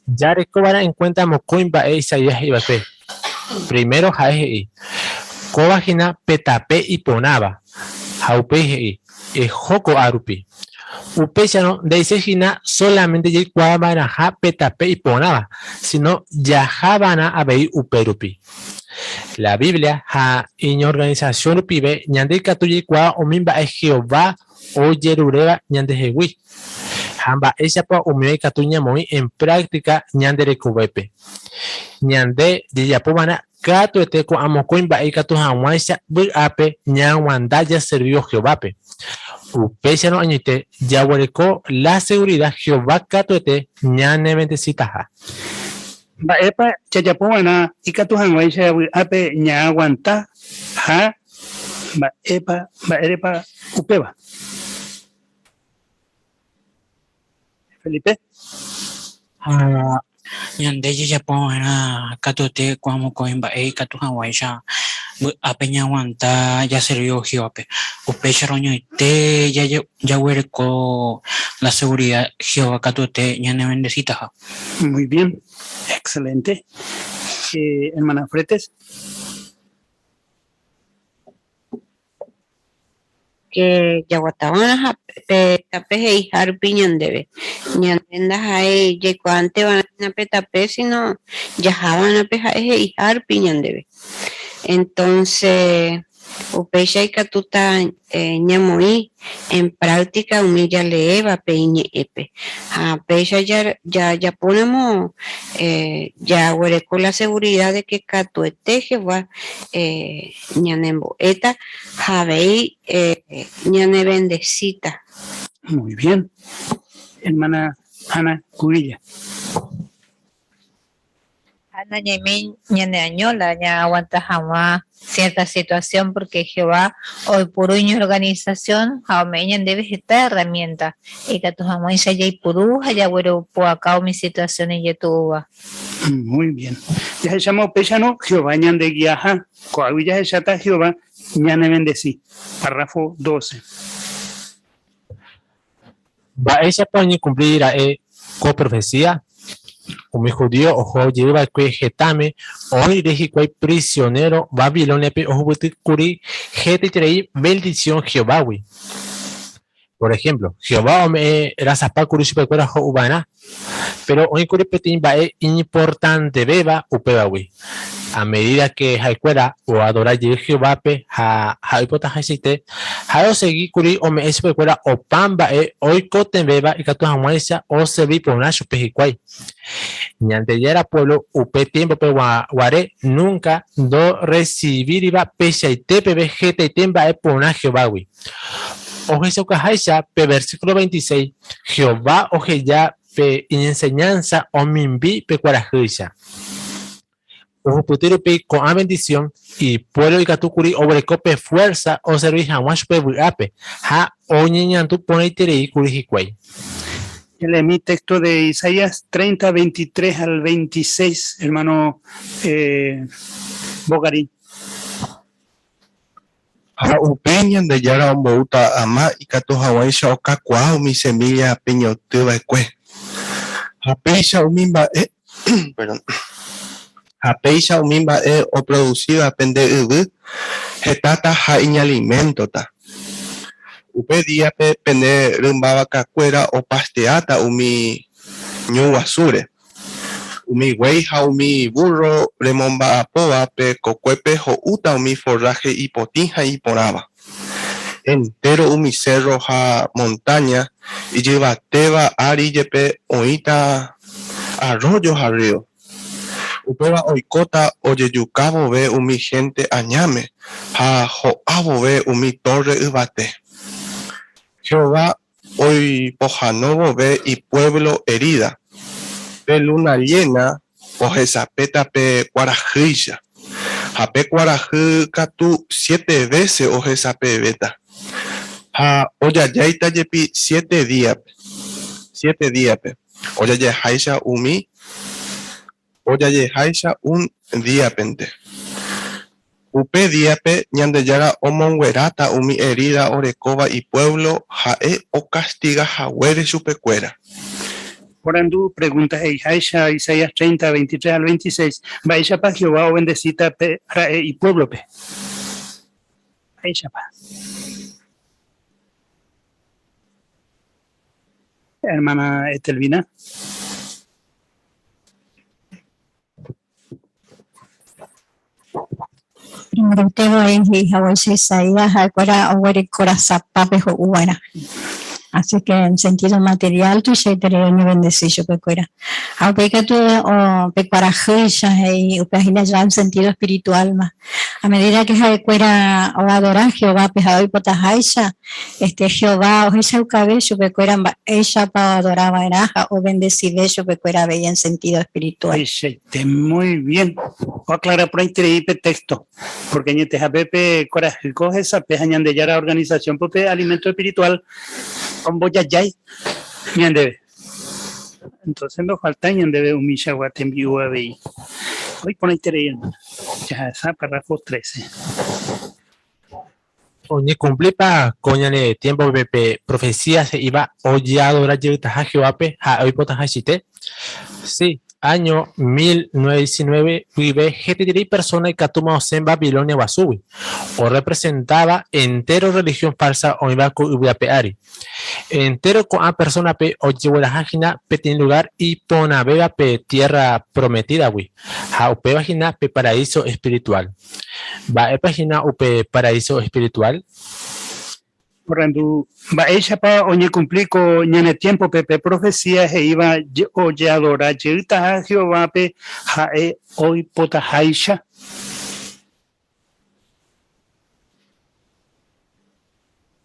Ya recobara en cuenta mocoin va Isaías y bape. Primero jaeji. Cobagina petape y ponaba. Jaupeji y joco arupi. Upechano de isegina solamente ya cuabana ja petape y ponaba, sino ya jabana abei uperupi. La Biblia ha iño organización pibe ñande katuyi kwa omimba es Jehová o yerureba ñande jewi. Hamba esa pa umime katuña muy en práctica ñande recubepe. Ñande de yapobana kato eteko amocoimba e katu hawaisa ape ñawanda ya servió Jehová. Upesa no añite ya hueco la seguridad Jehová kato ete ñane ventecitaja. Va epa chachapuana y katu hanwaisha ape ñaguanta ha va epa upeba. Felipe. Ñande ya pona katote como coimba katu hanwaisha ape ñaguanta ya sirvió Jehová. Upecha roño te ya hueco la seguridad Jehová katote ñane bendecita. Muy bien. Excelente. Hermana Fretes. Que yaguatabana tape y harpi ñandebe ñandenda jae yecuante van a petape sino yajaban a peja y harpi ñandebe. Entonces upecha y catuta ñamoí en práctica humilla leeva peñe epe a pecha ya ponemos ya huereco la seguridad de que catuete Jehová ñanembo eta javei ñane bendecita. Muy bien. Hermana Ana Cubilla. Ana Ñemín, ñane añola, ña aguanta jamás cierta situación porque Jehová hoy por una organización jaumeñan debe esta herramienta y que tu jamás ya y puru ya güero po acá mi situación y ya tuva. Muy bien. Ya se llama Pechano, Jehová ñan de guiaja, coahuilla se chata Jehová ñane bendecí. Párrafo 12. Va ella puede cumplir con profecía. Como judío, ojo, lleva que getame, hoy deje que prisionero, Babilonia, ojo, curi, gete trei, bendición Jehová, Por ejemplo, Jehová me raza pa curi supercura jo ubana, pero hoy curi petin va importante beba upeba, A medida que haikuera o adorar Jehová pe ha hipota haisite ha seguir curi o me supercura o pamba hoy coten beba y catu hamaisa o se vi por una chupejiquai. Ñantellera pueblo upe tiempo pe guare nunca do recibir iba pecha y tepe vegeta y temba por una Jehová. O Jesús Cajaisa, pe versículo 26, Jehová oje ya pe enseñanza o mimbi pe cuarajuisa. Ojo putero pe con a bendición y pueblo y catucuri obrecope fuerza o servir jamás pe buape. Ha o ñeñantu pone iterei curijiquai. Leí mi texto de Isaías 30, 23 al 26, hermano Bogarín. A upeñan de yara ombouta ama y cato hawaisha o cacuao mi semilla peño tuba cue. A peisha umimba perdón. A peisha umimba o producido a pende ubu hetata ha alimento ta. Upe día pe pende rumbaba cacuera o pasteata umi ñuasure. Umi hueija umi burro remomba apoa pe cocuepe jo uta umi forraje y potija y poraba. Entero umi cerro ja montaña y lleva teba ariyepe oita arroyo ja río. Upeba oikota oye yucabo ve umi gente añame ja jo abo ve umi torre ubate. Jehová hoy pojanovo ve y pueblo herida. Pe luna llena, oje zapeta pe cuarajilla. Ja pe cuarajı catu 7 veces oje zape beta. Ja oya yaita yepi 7 días. 7 días pe. Oya ye haisha umi. Oya ye haisha un día pente. Upe diape ñandeyara omonguerata umi herida orecoba y pueblo jae o castiga jahuere chupecuera. Por andu pregunta Aisha, Isaías 30, 23 al 26. Vaisha pa Jehová o bendecita pe jae y pueblo pe. Aisha pa. Hermana Estelvina. Primero tengo en Isaías, ahora o corazón papejo uana. Así que en sentido material, tú se te mi bendecido pecuera. Aunque que tú o pecuarajuisas y upagina ya en sentido espiritual más. A medida que pecuera o adorar Jehová pejado y potajaisa, Jehová o esa cabeza pecuera ella para adorar a o bendecir eso pecuera veía en sentido espiritual. Muy bien. O aclarar por ahí texto. Porque ni te japepe coraje coge esa pejañan de yara organización porque alimento espiritual. Con boya yay, ñandebe. Entonces nos falta ñandebe un michaguate en vivo a ver. Hoy pone interés, ya está, párrafo 13. Oye, cumple pa coñale tiempo de profecía se iba oye adorar a Jehová pe ha hoy potajachite. Sí. Año 1919 vive gente persona y catuma en Babilonia Wasubi o representaba entero religión falsa o iba con peari entero con a persona pe o llevo la página pe tiene lugar y pona beba pe tierra prometida wi ha upe página pe paraíso espiritual va a página upe paraíso espiritual. Por ejemplo, va ella para oñe cumplir con ñane tiempo pepe profecía e iba oye adorar yerta a Jehová pe jae hoy potajaisha.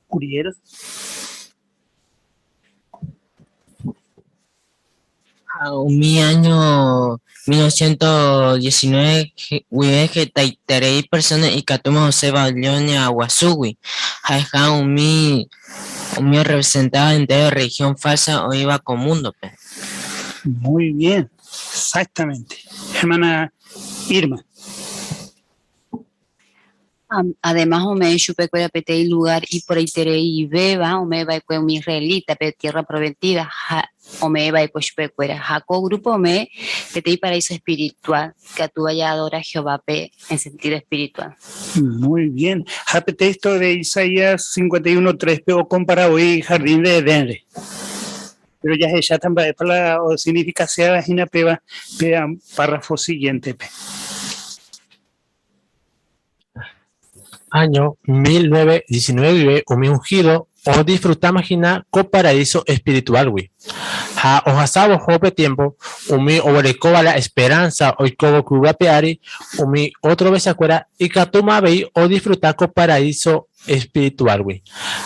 Uriel. Mi año 1919 vive que taiterei personas y catuma José Baglione Aguazugui. Jaja mi representante de región falsa o iba con mundo. Muy bien, exactamente. Hermana Irma. Además, ome chupe cuera pete lugar y por ahí tere y beba, ome va con mi israelita, pe tierra prometida, ome va con chupe cuera. Jaco grupo ome pete paraíso espiritual, que tú vaya a adorar a Jehová pe en sentido espiritual. Muy bien. Japete esto de Isaías 51:3 o compara hoy jardín de Edén. Pero ya también para la significa sea vagina peba párrafo siguiente pe. Año 1919 umi ungido o disfrutar magina co paraíso espiritual wi. Ha o hasabo hope tiempo umi oberecoba la esperanza o cobo cuba peari umi otro vez acuera y catuma vei o disfrutar co paraíso espiritual wi.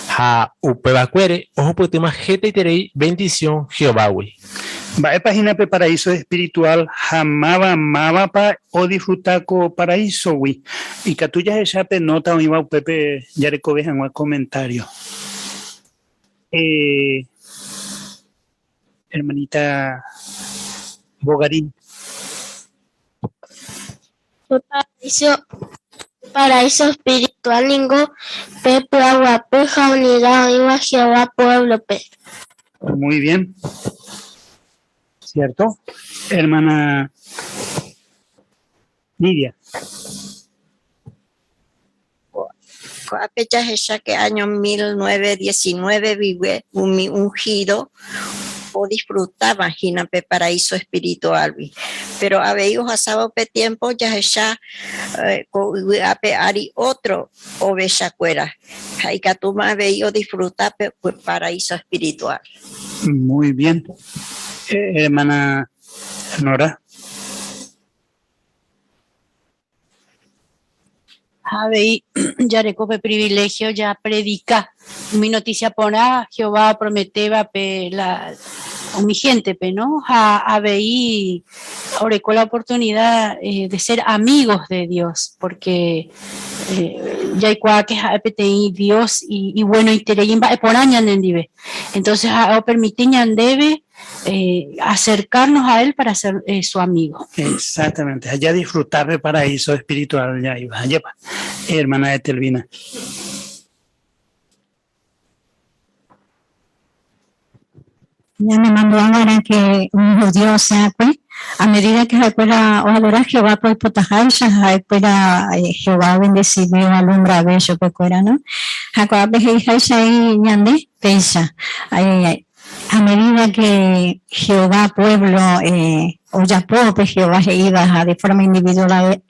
Ha upeba cuere o putima jete y terei bendición Jehová wi. Va página pe paraíso espiritual jamaba pa o disfrutar co paraíso wi. Y que tú ya pe nota o iba pepe ya recoges en un comentario. Hermanita Bogarín. Paraíso espiritual lingo pepe agua peja unidad iba Jehová pueblo pe. Muy bien. ¿Cierto? Hermana Nidia. A fecha esa que año 1919 vive un ungido o disfrutaba imagina pe paraíso espiritual pero habéis pasado pe tiempo ya esa ape ari otro o bella cuera hay que tú más veis disfrutar pe paraíso espiritual. Muy bien. Hermana Nora. Habéis ya recope privilegio ya predica mi noticia pona Jehová prometeba pe la mi gente pe no habéis orecó la oportunidad de ser amigos de Dios porque ya hay que PTI Dios y bueno y tereyin va ponañan en dive entonces o permitiñan debe acercarnos a él para ser su amigo. Exactamente, allá disfrutar de paraíso espiritual ya iba, allá hermana de Telvina. Ya me mandó ahora que un judío sea pues a medida que recuerda o adorar Jehová pues potajar ya recuerda Jehová bendecido alumbra bello pues no Jacob bejeja y ñande pensa a medida que Jehová pueblo o Yapó pues Jehová iba de forma individual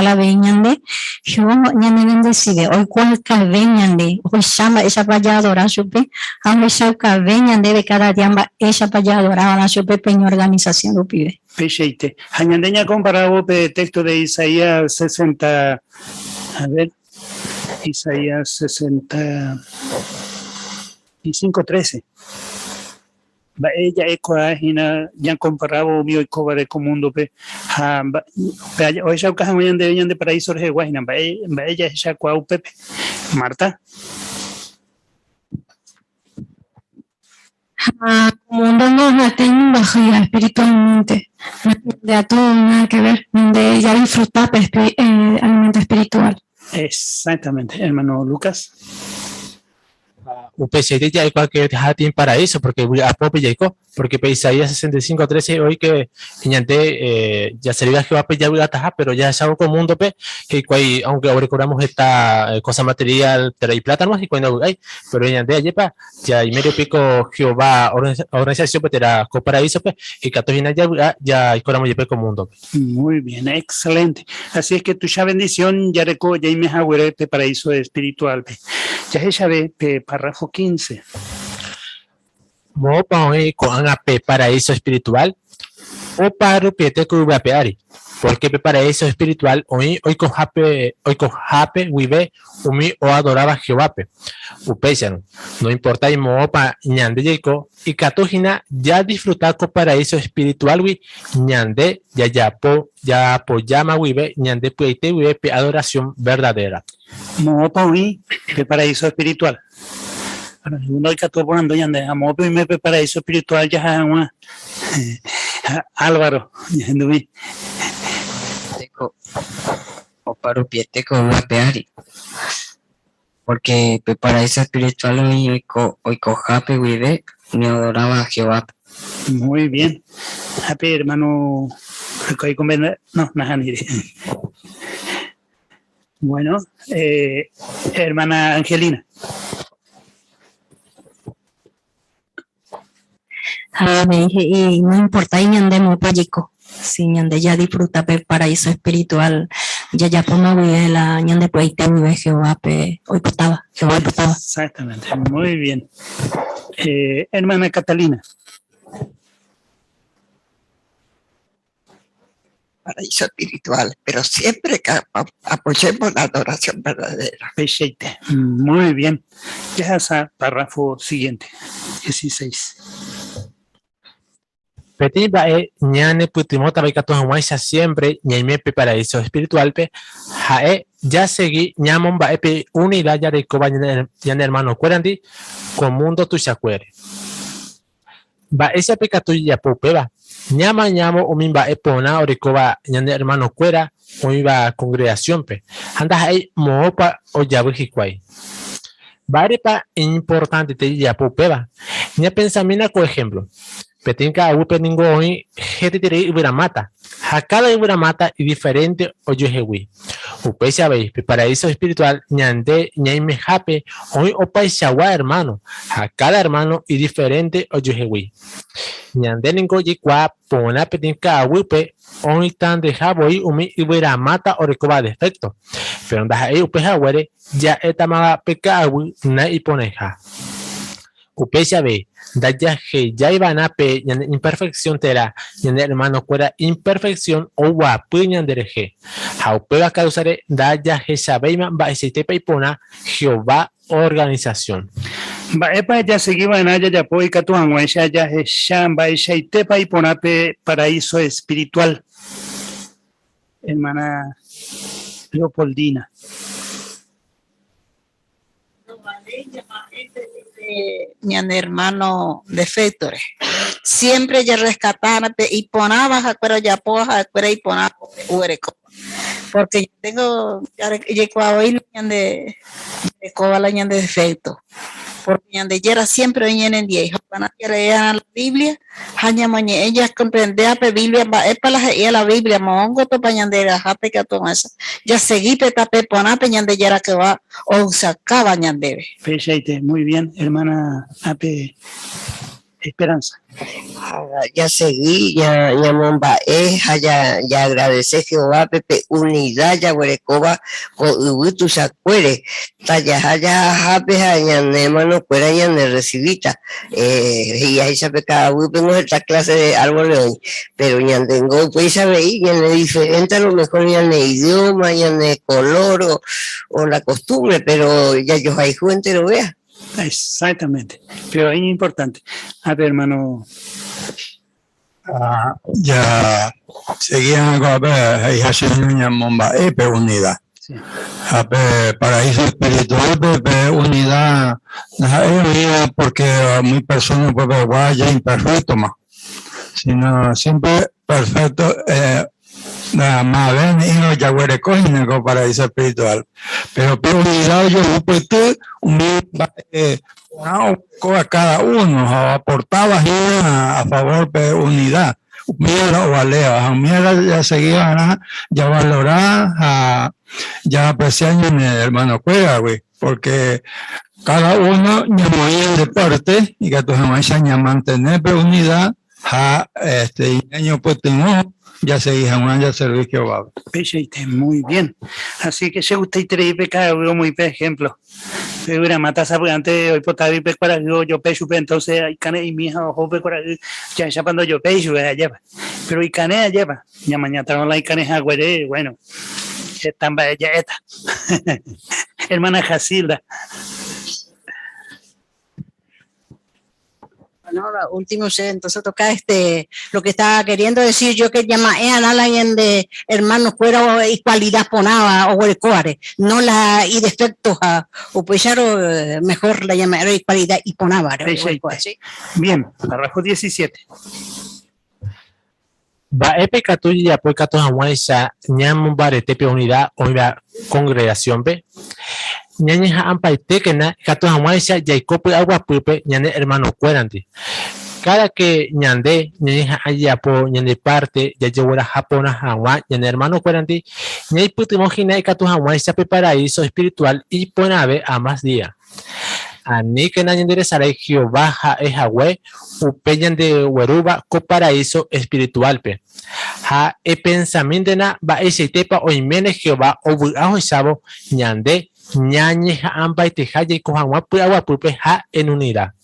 a veñande Jehová ñande decide hoy cuál veñande hoy llama esa para allá adorar su pe aunque esa veñande de cada día esa para allá adorar a su pe peña organización lo pide. Pecheite. Hañandeña comparado pe texto de Isaías 60 a ver Isaías 65:13. Ella ecua ya comparado mío y coba de comundo pe hoy ya caja muy de paraíso de guayna ella ya cuau pepe Marta. Mundo no tiene baja espiritualmente de todo nada que ver de ya disfrutar alimento espiritual. Exactamente, hermano Lucas. UPC ya hay cualquier jatín paraíso porque a pope ya porque Isaías 65:13 hoy que ya sería Jehová ya voy a tajar pero ya es algo común pe que aunque ahora cobramos esta cosa material y plata más y cuando hay pero ya y medio pico Jehová organización pues era co paraíso pe y católica ya cobramos ya común. Muy bien, excelente. Así es que tu ya bendición ya reco ya me hago paraíso espiritual pe ya ella ve párrafo 15. Mo con paraíso espiritual o para piete que peari, porque para eso espiritual hoy cojape vive umi o adoraba Jehová upechan, no importa y pa ñande yeco y catojina ya disfrutar con paraíso espiritual wi ñande ya llama vive ñande puete vive adoración verdadera. Mopa wi pe paraíso espiritual. Uno hay que estar poniendo ya de amor y me paraíso espiritual ya Álvaro O para piete con una peari. Porque paraíso espiritual hoy cojape vive me adoraba a Jehová. Muy bien. Happy hermano. No, nada ni. Bueno, hermana Angelina. Me dije, y no importa y ñande mo payico, si ñande ya disfruta pe paraíso espiritual, ya poma vive la ñande pues te vive Jehová pe hoy potaba, Jehová potaba. Exactamente, muy bien. Hermana Catalina. Paraíso espiritual, pero siempre que apoyemos la adoración verdadera. Perfecto, muy bien. Ya está, párrafo siguiente, 16. Petit bae ñane putimota baikato hawaisa siempre ñaime pe paraíso espiritual pe jae ya seguí ñamon bae pe unidad ya de coba ya hermano cuerandi con mundo tu chacuere ba esa pecatu ya popeba ñamo umin bae pona oricoba ya hermano cuera o iba congregación pe anda jae moopa o ya bujikwai barepa importante te ya popeba ña pensamina por ejemplo Petinka agupe ningo hoy gente tire ibura mata. Hakada ibura mata y diferente oyohewi. Upecha veis, paraíso espiritual ñande ñaime jape hoy opaishawa hermano. Hakada hermano y diferente oyohewi. Ñande ningo yikwa pona petinka agupe hoy tan de jaboi umi ibura mata o recoba defecto. Pero anda ahí upeja were ya etamaga peka agu na iponeja. Upecha ve, daya que ya iban a pe imperfección tera, y hermano cuera imperfección o guapu ñandereje. Jaupeba causare daya que sabeima va ese pona Jehová organización. Va epa ya seguiba en haya ya poi catuan ya shamba y tepa y ponape paraíso espiritual. Hermana Leopoldina. Mi hermano defectores siempre ya rescatarte y ponaba pero ya poja pero y ponaba porque yo tengo ya de coba la de defecto porque ñande era siempre en el día para leer la Biblia haña mañana ella comprendía la Biblia va es para la Biblia mongo to pañande la jape que toma esa ya seguí peta pe pona peñande ya que va o sacaba ñande. Perfecto, muy bien, hermana Ape Esperanza. Ya seguí, ya momba ya agradece Jehová pepe unidad ya huerecoba con ubutu sacuere ya jape ya hermano cuera ya ne recibita y ahí sabe cada uno tengo esta clase de árbol hoy pero ya tengo pues sabe ya ne diferente a lo mejor ya ne idioma ya ne color o la costumbre pero ya yo ahí gente lo vea. Exactamente, pero es importante. A ver, hermano. Ya seguían a ver, ya se momba, unidad. Sí. Paraíso espiritual, unidad, porque muy personas, ya imperfecto más, sino siempre perfecto. Más bien y no ya huele cogen con paraíso espiritual pero unidad yo pues tú a cada uno aportaba a favor de unidad mierda o alea mierda ya seguía ya valorar ya apreciar en el hermano cueva güey porque cada uno ya muy de parte y que tu jamás ya mantener unidad año pues tengo ya seguí Juan ya serví Jehová. Muy bien. Así que se gusta y trae pecado muy por ejemplo. Figura mata sabe antes hoy por tabi pe para yo pecho entonces hay cane y mi hija ojo pe para ya cuando yo pecho allá pero y cane allá ya mañana traen la cane agüere bueno están ya esta hermana Jasilda. No, la última entonces toca lo que estaba queriendo decir yo que llama alguien de hermanos fuera y cualidad ponaba o el coare, no la y defectos o pues ya mejor la llamará y cualidad y ponaba. Bien, párrafo 17. Va epe catuya ya pues catu hawaisa nyam barete pe unidad o congregación be ñañe ampaite que na catu hawaisa ya cope agua pupe ñane hermano cueranti cada que ñande ñañe allá po ñande parte ya llevara japona hawa ñane hermano cueranti ñai putimo gina catu hawaisa pe paraíso espiritual y ponave a más día ani que nadie enderezará Jehová es agüe upeñan de hueruba co paraíso espiritual pe ha e pensamiento na va ese tepa o imene Jehová o buajo sabo ñande ñañe ha amba te haye ko agua pupe ha en unidad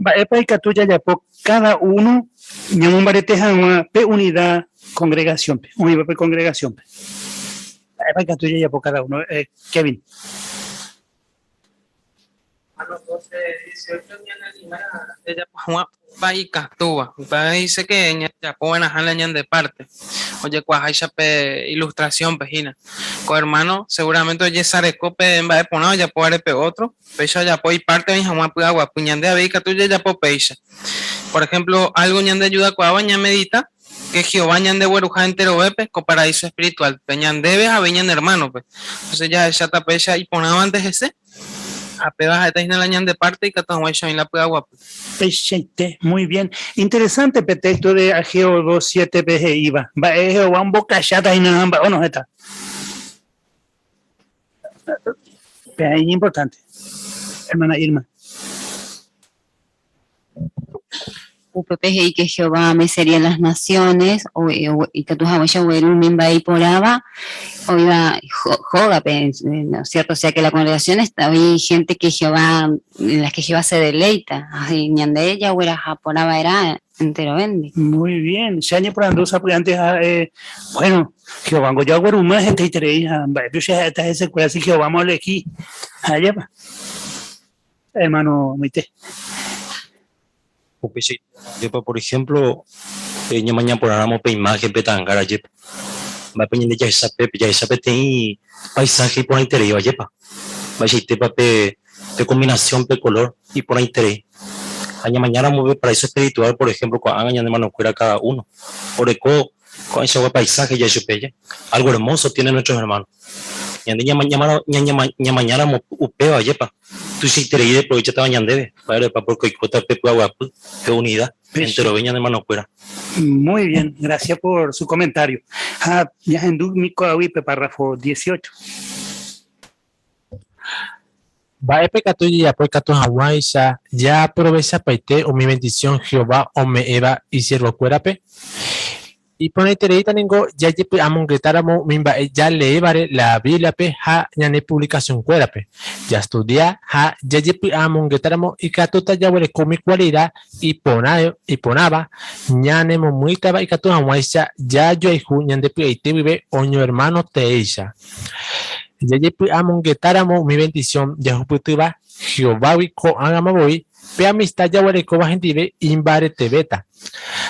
va epa y catuya ya po cada uno ñamun barete ha pe unidad congregación pe unidad pe congregación pe epa y catuya ya po cada uno Kevin. A los 12, 18 ella va y cactúa. Dice que ya pueden hacer de parte. Oye, cuaja pe ilustración pejina. Con hermano, seguramente oye sarecope en vez de poner ya puede pe otro. Pecha ya puede parte de jamás agua. Puñande a ver catuya ya po pecha. Por ejemplo, algo ñande ayuda cuava ña medita. Que Jehová ñande hueruja entero bepe con paraíso espiritual. Peñan debes a veñan hermano. Entonces ya tapecha y ponaba antes ese. A pegas a la ñan de parte y catahuacha en la pega guapa. Muy bien. Interesante pretexto de Ageo 2:7 PG IVA. Va Jehová un boca chata y nada más. ¿O no está? Es importante. Hermana Irma. UPPGI que Jehová me serían las naciones, y que tu Hawaii un mimba y poraba, o iba joda, ¿no es cierto? O sea que la congregación está, hay gente que Jehová, en las que Jehová se deleita, así, ñande ella, o era japonaba, era entero vende. Muy bien, se añe por andusa, pues antes, bueno, Jehová, yo hago una gente y te reía, yo ya está ese cual, así Jehová, vamos aquí, allá va. Hermano, mite. Yepa, por ejemplo, mañana por aramo pe imagen pe tangara yepa. Va peñende ya esa pe tem paisaje por interior yepa. Va tepa pe combinación pe color y por interés. Aña mañana mueve paraíso espiritual, por ejemplo, con aña de mano fuera cada uno. Por eco con ese paisaje ya supeye. Algo hermoso tienen nuestros hermanos. Ña mañana upeo yepa. Tú si te reí aprovecha te bañan debe. Para porque cota pe guapu pe unidad. Entero veña de mano fuera. Muy bien, gracias por su comentario. Ya en mi coahuipe, párrafo 18. Va epe catuya ya pues catu Hawaii ya aprovecha paite o mi bendición Jehová o me eva y siervo cuerape. Y pone tereita ningo ya yepe amongretáramo mimba ya leevare la Biblia pe ha ñane publicación cuerape. Ya estudia ha ya yepe amongretáramo y catuta ya huele comi cualidad y ponaba ñane momuitaba y catu Hawaii ya yo hijo ñande pe vive oño hermano teisha. Ya yepe amongretáramo mi bendición ya juputuba Jehová ko angamaboy pe amistad ya huele coba gentive imbare tebeta.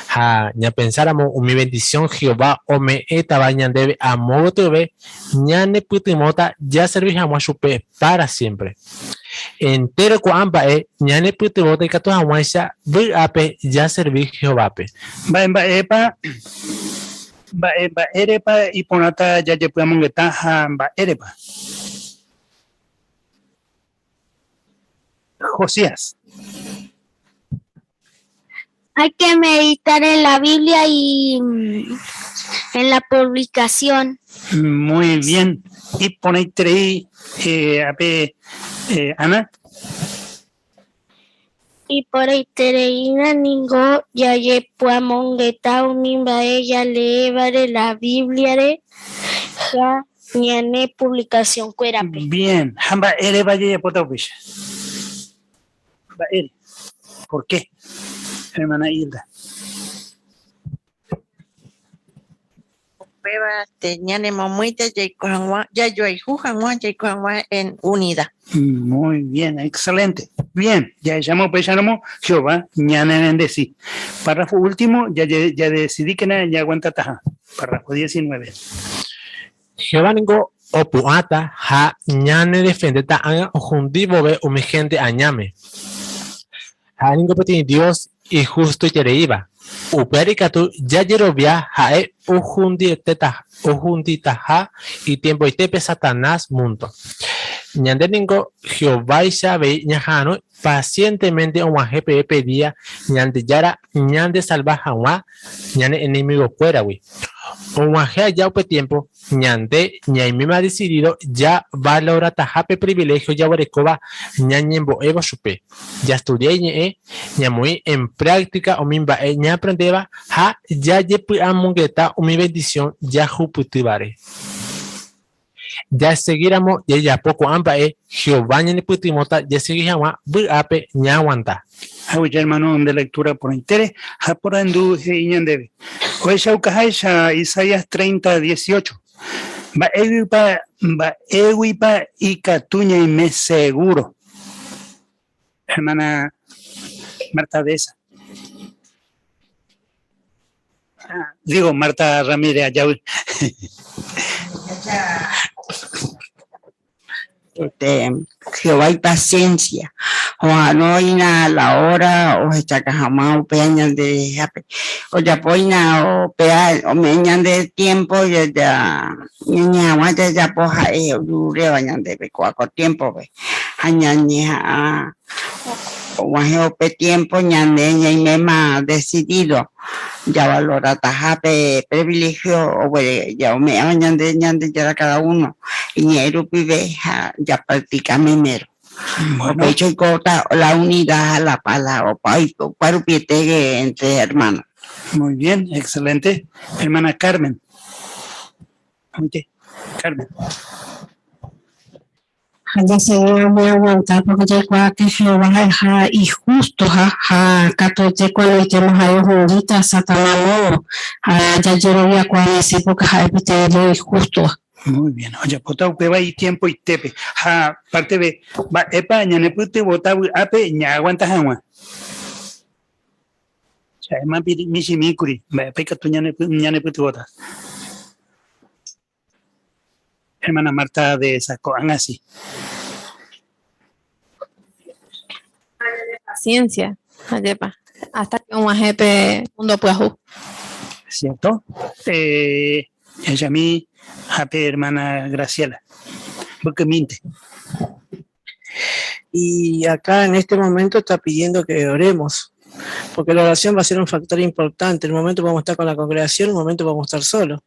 Ha ña pensáramos mi bendición Jehová o me eta bañan debe amor tebe ñane putimota ya servijamos chupe para siempre. Entero ko amba ñane putimota y catu hawaisa bu ape ya serví Jehová pe. Va erepa y ponata ya ye podemos ngeta va erepa. Josías. Hay que meditar en la Biblia y en la publicación. Muy bien. Y ponéis tres, Ana. Y por ahí tereina ningo ya ye puamongeta unimba ella leevare la Biblia de ja ñane publicación cuerape. Bien, hamba ere valle ya pota upisha. Va ere. ¿Por qué? Hermana Hilda. Prueba ñane mamuita ya yo hay en unidad. Muy bien, excelente. Bien, ya llamó Pechanomo, Jehová, ñane bendeci. Párrafo último, ya decidí que nada, ya aguanta taja. Párrafo 19. Jehová ningo opuata ha ñane defendeta anga ojundivo ve umigente añame. Ha ningo peti Dios y justo y tereiva. Upericatu ya yerovia hae ujundita ha y tiempo y tepe Satanás mundo. Ñande ningo Jehová y sabe ñajano pacientemente un GPE pedía ñande yara ñande salvaja wa ñane enemigo fuera wi. Un ya upe tiempo ñande ñaimima decidido ya valora tajape privilegio ya warecoba ñañembo evo supe. Ya estudié ñamui en práctica o mimba ña aprendeba ha ya yepu amungeta o mi bendición ya juputibare. Ya seguiramos ya poco amba Jehová ñane putimota ya seguiramos ape ña aguanta. Ya hermano de lectura por interés, por andu iñandebe. Hoy ya Isaías 30:18. Va ewipa y catuña y me seguro. Hermana Marta Deza. Digo Marta Ramírez allá. Jehová y paciencia. O no hay nada la hora, o se chaca jamás, o peñan de o ya poina, o pea, o meñan de tiempo, ya guaya ya poja, dure bañan de becuaco tiempo, ve. Añaña, o pe tiempo, ñandeña y mema decidido. Ya valora tajape privilegio, o ya o me ñande ya cada uno. Y ñero pibe, ya practica memero. Bueno. Pecho y corta la unidad, la palabra, o para piete entre hermanos. Muy bien, excelente. Hermana Carmen. Oye, Carmen. Ya se voy a aguantar porque ya que Jehová es y justo, cato ya cuando estemos ahí juntitas, Satanás, ya yo voy a cuando se porque es justo. Muy bien. Oye, pota upeba y tiempo y tepe. Ha, parte de va epa ñane pute bota ape ña aguanta jangwa. Ya ema mishi mikuri, va peka tu ñane pute bota. Hermana Marta de Saco, así. Paciencia, hasta que un jefe mundo pueda. ¿Cierto? Ella a mí, hape hermana Graciela, porque miente. Y acá en este momento está pidiendo que oremos, porque la oración va a ser un factor importante. En un momento vamos a estar con la congregación, en un momento vamos a estar solos.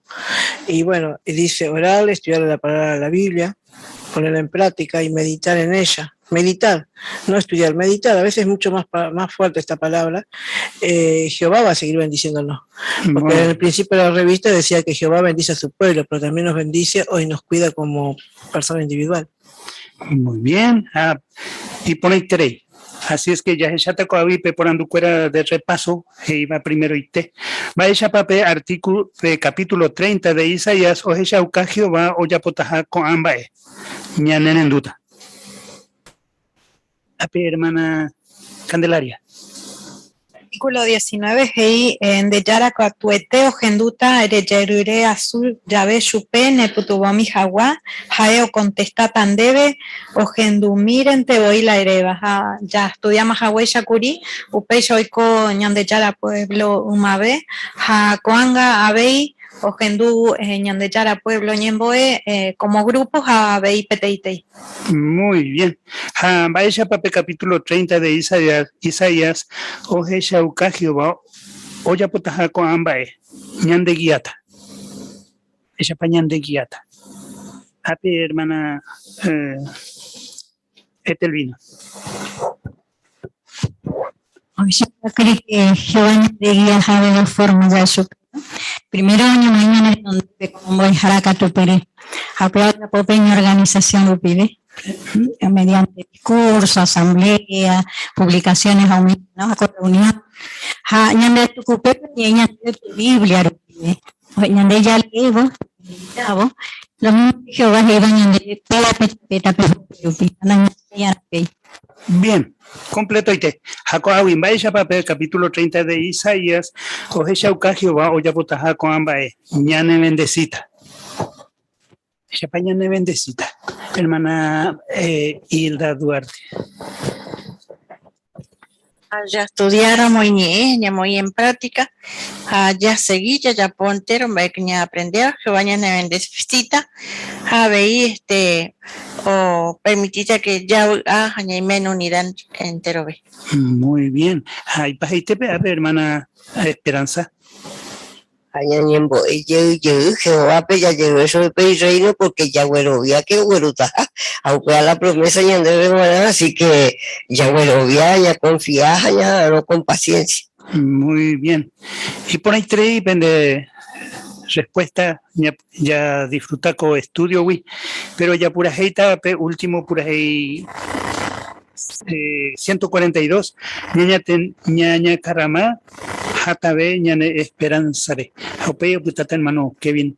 Y bueno, dice orar, estudiar la palabra de la Biblia, ponerla en práctica y meditar en ella. Meditar, no estudiar, meditar. A veces es mucho más fuerte esta palabra. Jehová va a seguir bendiciéndonos. Porque en el principio de la revista decía que Jehová bendice a su pueblo, pero también nos bendice y nos cuida como persona individual. Muy bien. Y pone tres. Así es que ya te coavipe por anducuera de repaso, iba primero y te. Va ella pape artículo de capítulo 30 de Isaías, o ella uca Jehová, o ya potaja con ambae. Ñanen en duda. Ape, hermana Candelaria. Artículo 19, hei de yara coatuete o genduta ereyerure azul llave chupe neputubomi jaguá jae o contesta tandebe o gendumiren te voy la ereba ya estudiamos jagué shakuri upe yoiko ñande yara pueblo umabe ja coanga abei o gendu ñande yara pueblo ñemboe como grupos a bei peteitei. Muy bien. Va ella pape capítulo 30 de Isaías o ella uka Jehová o ya potaja con ambae ñande guiata. Ella pa ñande guiata. Ape hermana Etelvino. Yo creo que Jehová de guía de dos formas de su primero año mañana donde como voy a tu pere apoyar la pequeña organización UPIB, mediante discursos, asamblea, publicaciones a reunión. Ñande tu cupe, ñande tu Biblia, ñande ya levo, los mismos que Jehová iban ñande peta Bien, completo ite. Jaco Awimba Pape, capítulo 30 de Isaías, Oje Shauka Jehová, Oya Potaja con Ambae, ñane bendecita. Chapaña bendecita. Hermana Hilda Duarte. Ya estudiáramos y muy en práctica, ya seguí, ya pontero, me aprender, que vayan a bendecita, a ver o permitir que ya haya menos unidad entero. Muy bien. Ay, pajite, hermana Esperanza. Añañembo, Jehová ya llegó eso de reino porque ya güerovía que güeruta, aunque a la promesa ya no así que ya güerovía, ya confía, ya no con paciencia. Muy bien. Y por ahí tres de respuesta, ya disfruta con estudio, pero ya pura heita, último pura hey 142, ñaña Caramá, Jatabe, ñane Esperanzare. Opeo putata hermano Kevin.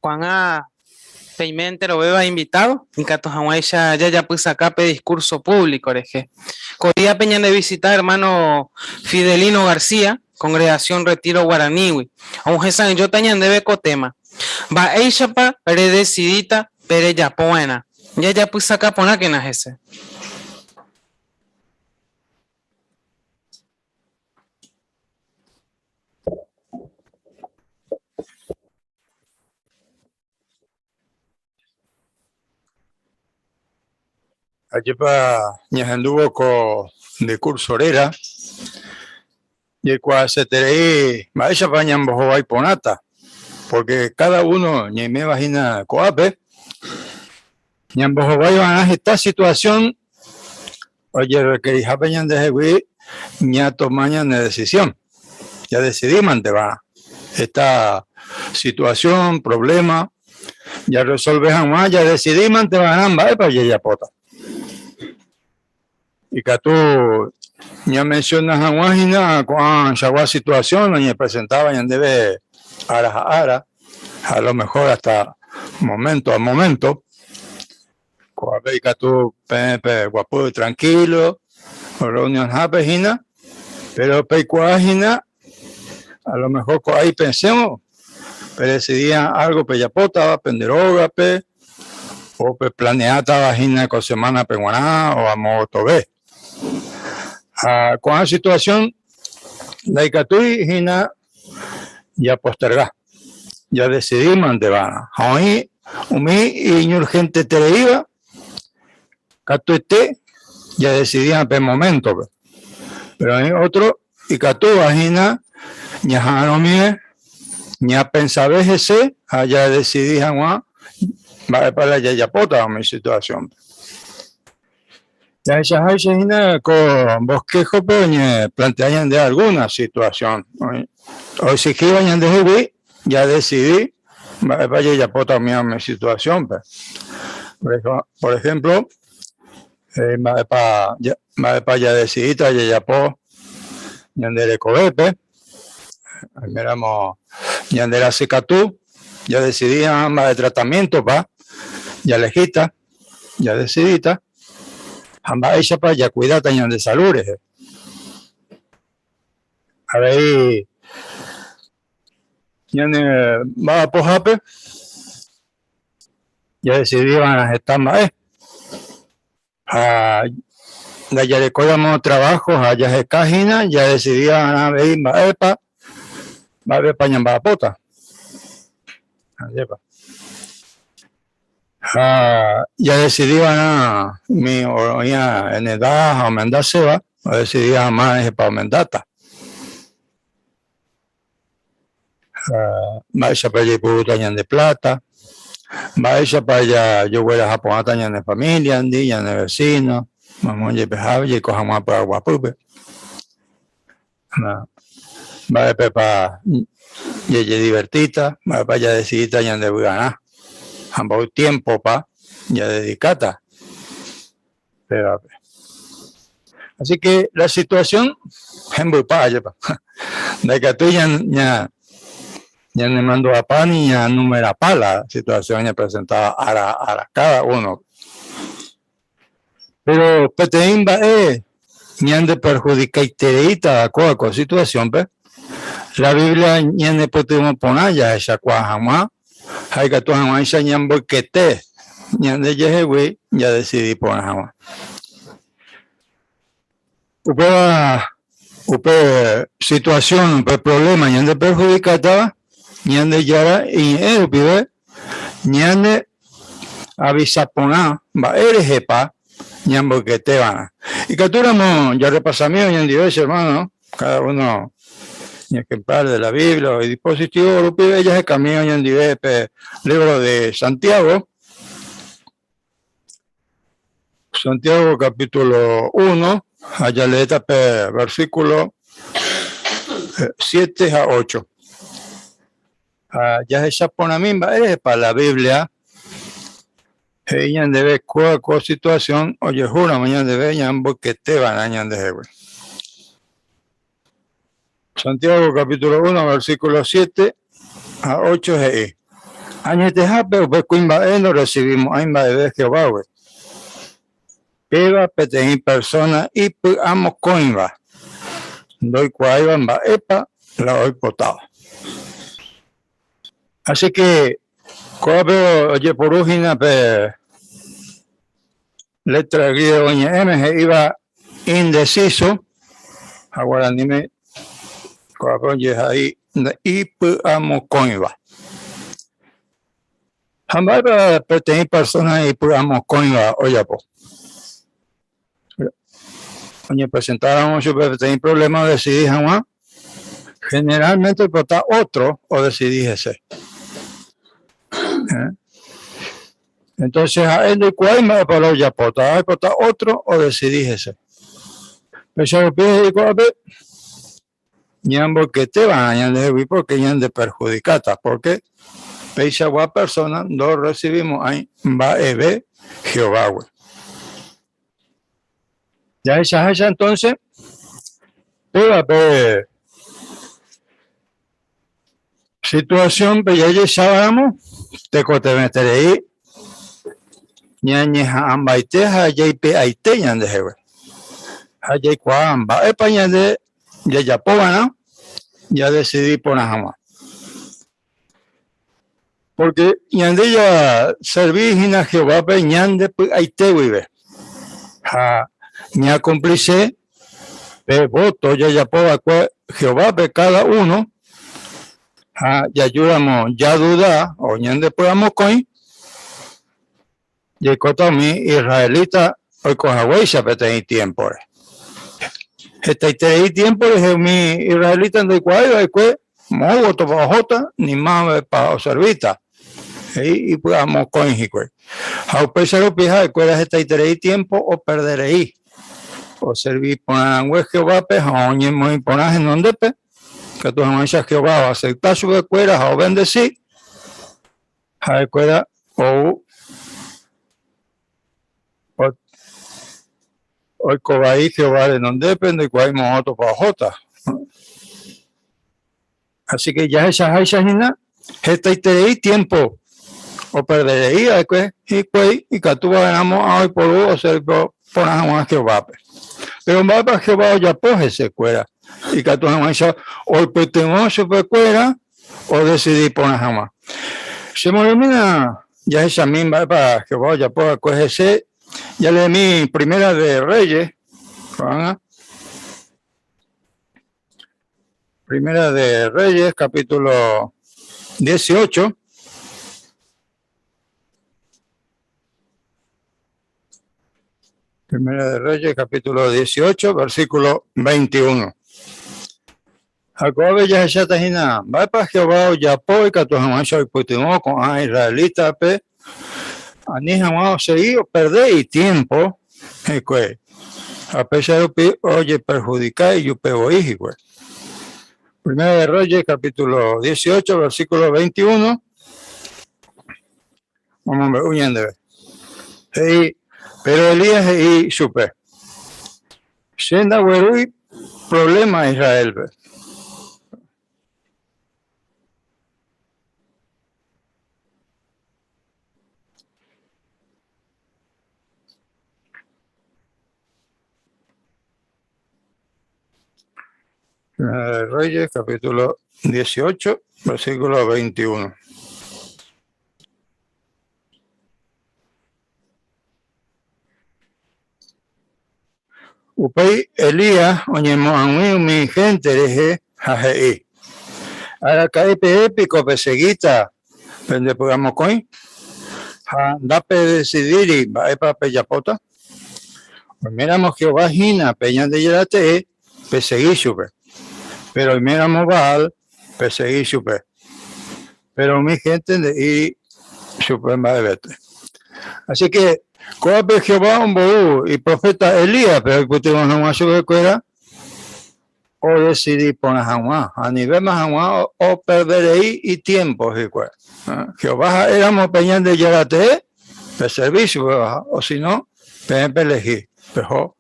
Juan A. Peimente lo beba invitado, y Cato Hawaii ya pues acá discurso público, oreje. Corría Peña de visitar hermano Fidelino García, Congregación Retiro Guaraniwi. Aunque saben, yo tañan de beco tema. Va Eishapa, pere decidita, pere ya poena. Ya pues acá pona que ese. Allí para ñajanduvo con de cursorera y el cual se te maesha para ñambojo y ponata porque cada uno ni me imagina coape ñambojo van a esta situación oye que hija peñan de jehui ña tomañan de decisión ya decidimos ante va esta situación problema ya resolvejan más ya decidimos ante van a para ya pota. Y que tú ya mencionas a Guajina con esa situación, donde presentaba ya debe a lo mejor hasta momento a momento, que tú guapo y tranquilo, reunión japejina, pero pecuajina, a lo mejor ahí pensemos, pero decidían algo peyapota, penderoga, o planeada vagina con semana peguaná o a motobe. Con la situación de Icatui, Hina ya posterga, ya decidimos de vana. Hoy, y urgente te iba, Catuete, ya decidían por momento. Pero hay otro, Icatú, Hina, ya no mire, ya pensaba ese, ya decidían, va para la yayapota mi situación. Ya esa Hina con bosquejo, pero planteaban de alguna situación. Hoy si iban de Hugo, ya decidí, va para yayapota mi situación. Por ejemplo, va para ya decidí, yayapó, yandere cobepe, miramos, yandera secatú, ya decidí ambas de tratamiento, ya lejita, ya decidita, ambas ella para ya cuidar tañón de salud. A ver, ya va a pojape, ya decidí van a estar más, la ya le cogemos trabajo, allá se cajina, ya decidí van a ver, va a ver pañan va a pota. Ya decidí van mi ya en edad aumentarse va, decidí más para aumentar. Vaya para allá por tañan de plata, vaya para allá yo voy a Japón tañan de familia, tañan de vecinos, vamos a llevar y cojamos para Guapupe. Vaya para ya divertida, vaya allá decidí tañan de ganar. Ambos tiempo ya dedicada. Pero, así que la situación es muy paya. De que tú ya me mandó a pan y ya numera pa la situación ya presentada a cada uno. Pero peteimba ni han de perjudicar y tereita con situación, la Biblia ni han de podemos poner ya esa cuajama. Hay que tomar esa ñambo que te ñande yehewe ya decidí poner jamás. Upe situación, upe problema ñande perjudicada, ñande yara y pibe ñande avisapona va erejepa ñambo que te van. Y que tú ya repasamos ñande ese hermano, cada uno ejemplar de la Biblia y dispositivo, lo pide ella se camino en el libro de Santiago. Santiago capítulo 1, allá le tapé versículo 7 a 8. Ya se pone a mí, es para la Biblia. Ella debe cuál situación, oye, jura, mañana debe, ya que te van a de Santiago capítulo 1, versículo 7 a 8 es años de jape o pecuimba no recibimos aimba de Jehová peba petein persona y amo coimba doy cuaiban va epa la hoy potado. Así que cuando oye por ujina letra griega doña M iba indeciso ahora dime ahí y amo coinba. Jamás pertenece personas y amo coinba oye po. Oye presentaron mucho pertenece problemas decidí jamás. Generalmente está otro o decidí ese. Entonces a él de cuál me para ya pota otro o decidí ese. Pero yo pide ñambo que te van a de porque ñan de perjudicata, porque peisa gua persona no recibimos ahí va ebe Jehová. Ya esa entonces, pero situación, ya ya sabemos, te cote meteré ahí, ñañeja ambaiteja, ya ipe aite ñan de Jehová. Allá cua amba, españa de ya pobana, ya decidí poner jamás. Porque ñandella servígina Jehová pe ñande aite vive. Ha ña cumplice pe voto ya poa Jehová pe cada uno. Ha ya ayudamos ya duda o ñande podamos coin. Y mi israelita hoy con Hawái ya tenéis tiempo. Tenéis tiempo de mi israelita en el cual hay que mover toda jota ni más para observita. Y podamos coinjicue. A pesar de que tenéis tiempo o perderéis. O servir por la web Jehová pe oñe muy ponas en donde pe que tu amancha Jehová va a aceptar su escuela o bendecir. A escuela o hoy cobaí Jehová de donde depende y cuál moto para jota. Así que ya esa haishahina, esta tenéis tiempo o perderéis y que tú ganamos hoy por o ser por a Jehová. Pero más para Jehová ya poje se cuera y que tú amancha hoy pues tengo su cuera o decidí poner jamás. Se me olvida ya esa misma para Jehová ya poje cogerse. Ya leí mi Primera de Reyes. Primera de Reyes, capítulo 18. Primera de Reyes, capítulo 18, versículo 21. Jacob ya se tajina, va para Jehová ya poe que tu jamás hoy putimos con a israelita pe. Ani jamás seguí o perdí tiempo, a pesar de oye perjudicar y yo pego hijo. Primera de Reyes, capítulo 18, versículo 21. Vamos a ver, huyendo. Pero Elías y supe. Senda huerui problema Israel. Reyes, capítulo 18, versículo 21. Upei Elías, oñemo a mi gente deje jajeí. Ahora cae épico perseguita, donde podamos coin. Da pe decidir y va para peyapota. Pues miramos Jehová Jina, peña de Yerate, perseguí super. Pero miramos Baal, perseguí super. Pero mi gente de ir super más de vete. Así que, Coape Jehová un boú y profeta Elías, pero que tengo una escuela, o decidí poner jamás, a nivel más jamás, o perderéis y tiempo, Jehová éramos peñas de Yerate, de servicio, o si no, peñas de elegir, pero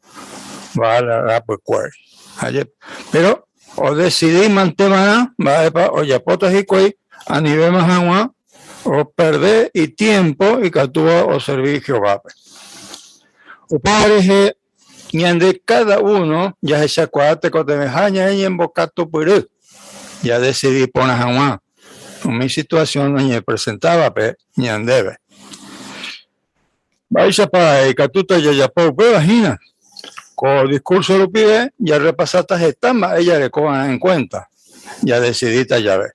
va a la pues pero o decidí mantener, va o ya potas y cuey, a nivel más jamás, o perder y tiempo y que tuvo o servir Jehová. O padre de cada uno ya se acuérdate que te dejaña en bocato purú. Ya decidí poner jamás. En mi situación no me presentaba, pero ni andebe. Vais a para que tú te ya por imagina. Con el discurso lo pide, ya repasaste esta, ella le cojan en cuenta. Ya decidiste ya ver.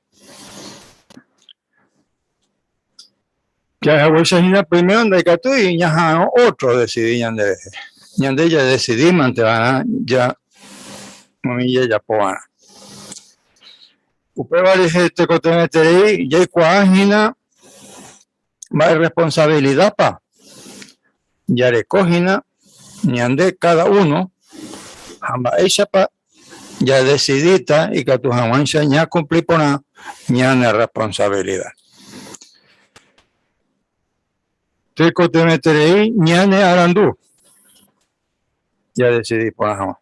Ya voy a ir primero donde que tú y ya otro decidí ñande ya decidí mantener ya mami ya poana. Usted va a decir este que te meteré ya cuágina va a responsabilidad pa ya recogina ñande cada uno amba ella pa ya decidita y que tu jamancha ya cumplir por ñane responsabilidad. Teco te meteré ñane arandú. Ya decidí por jamás.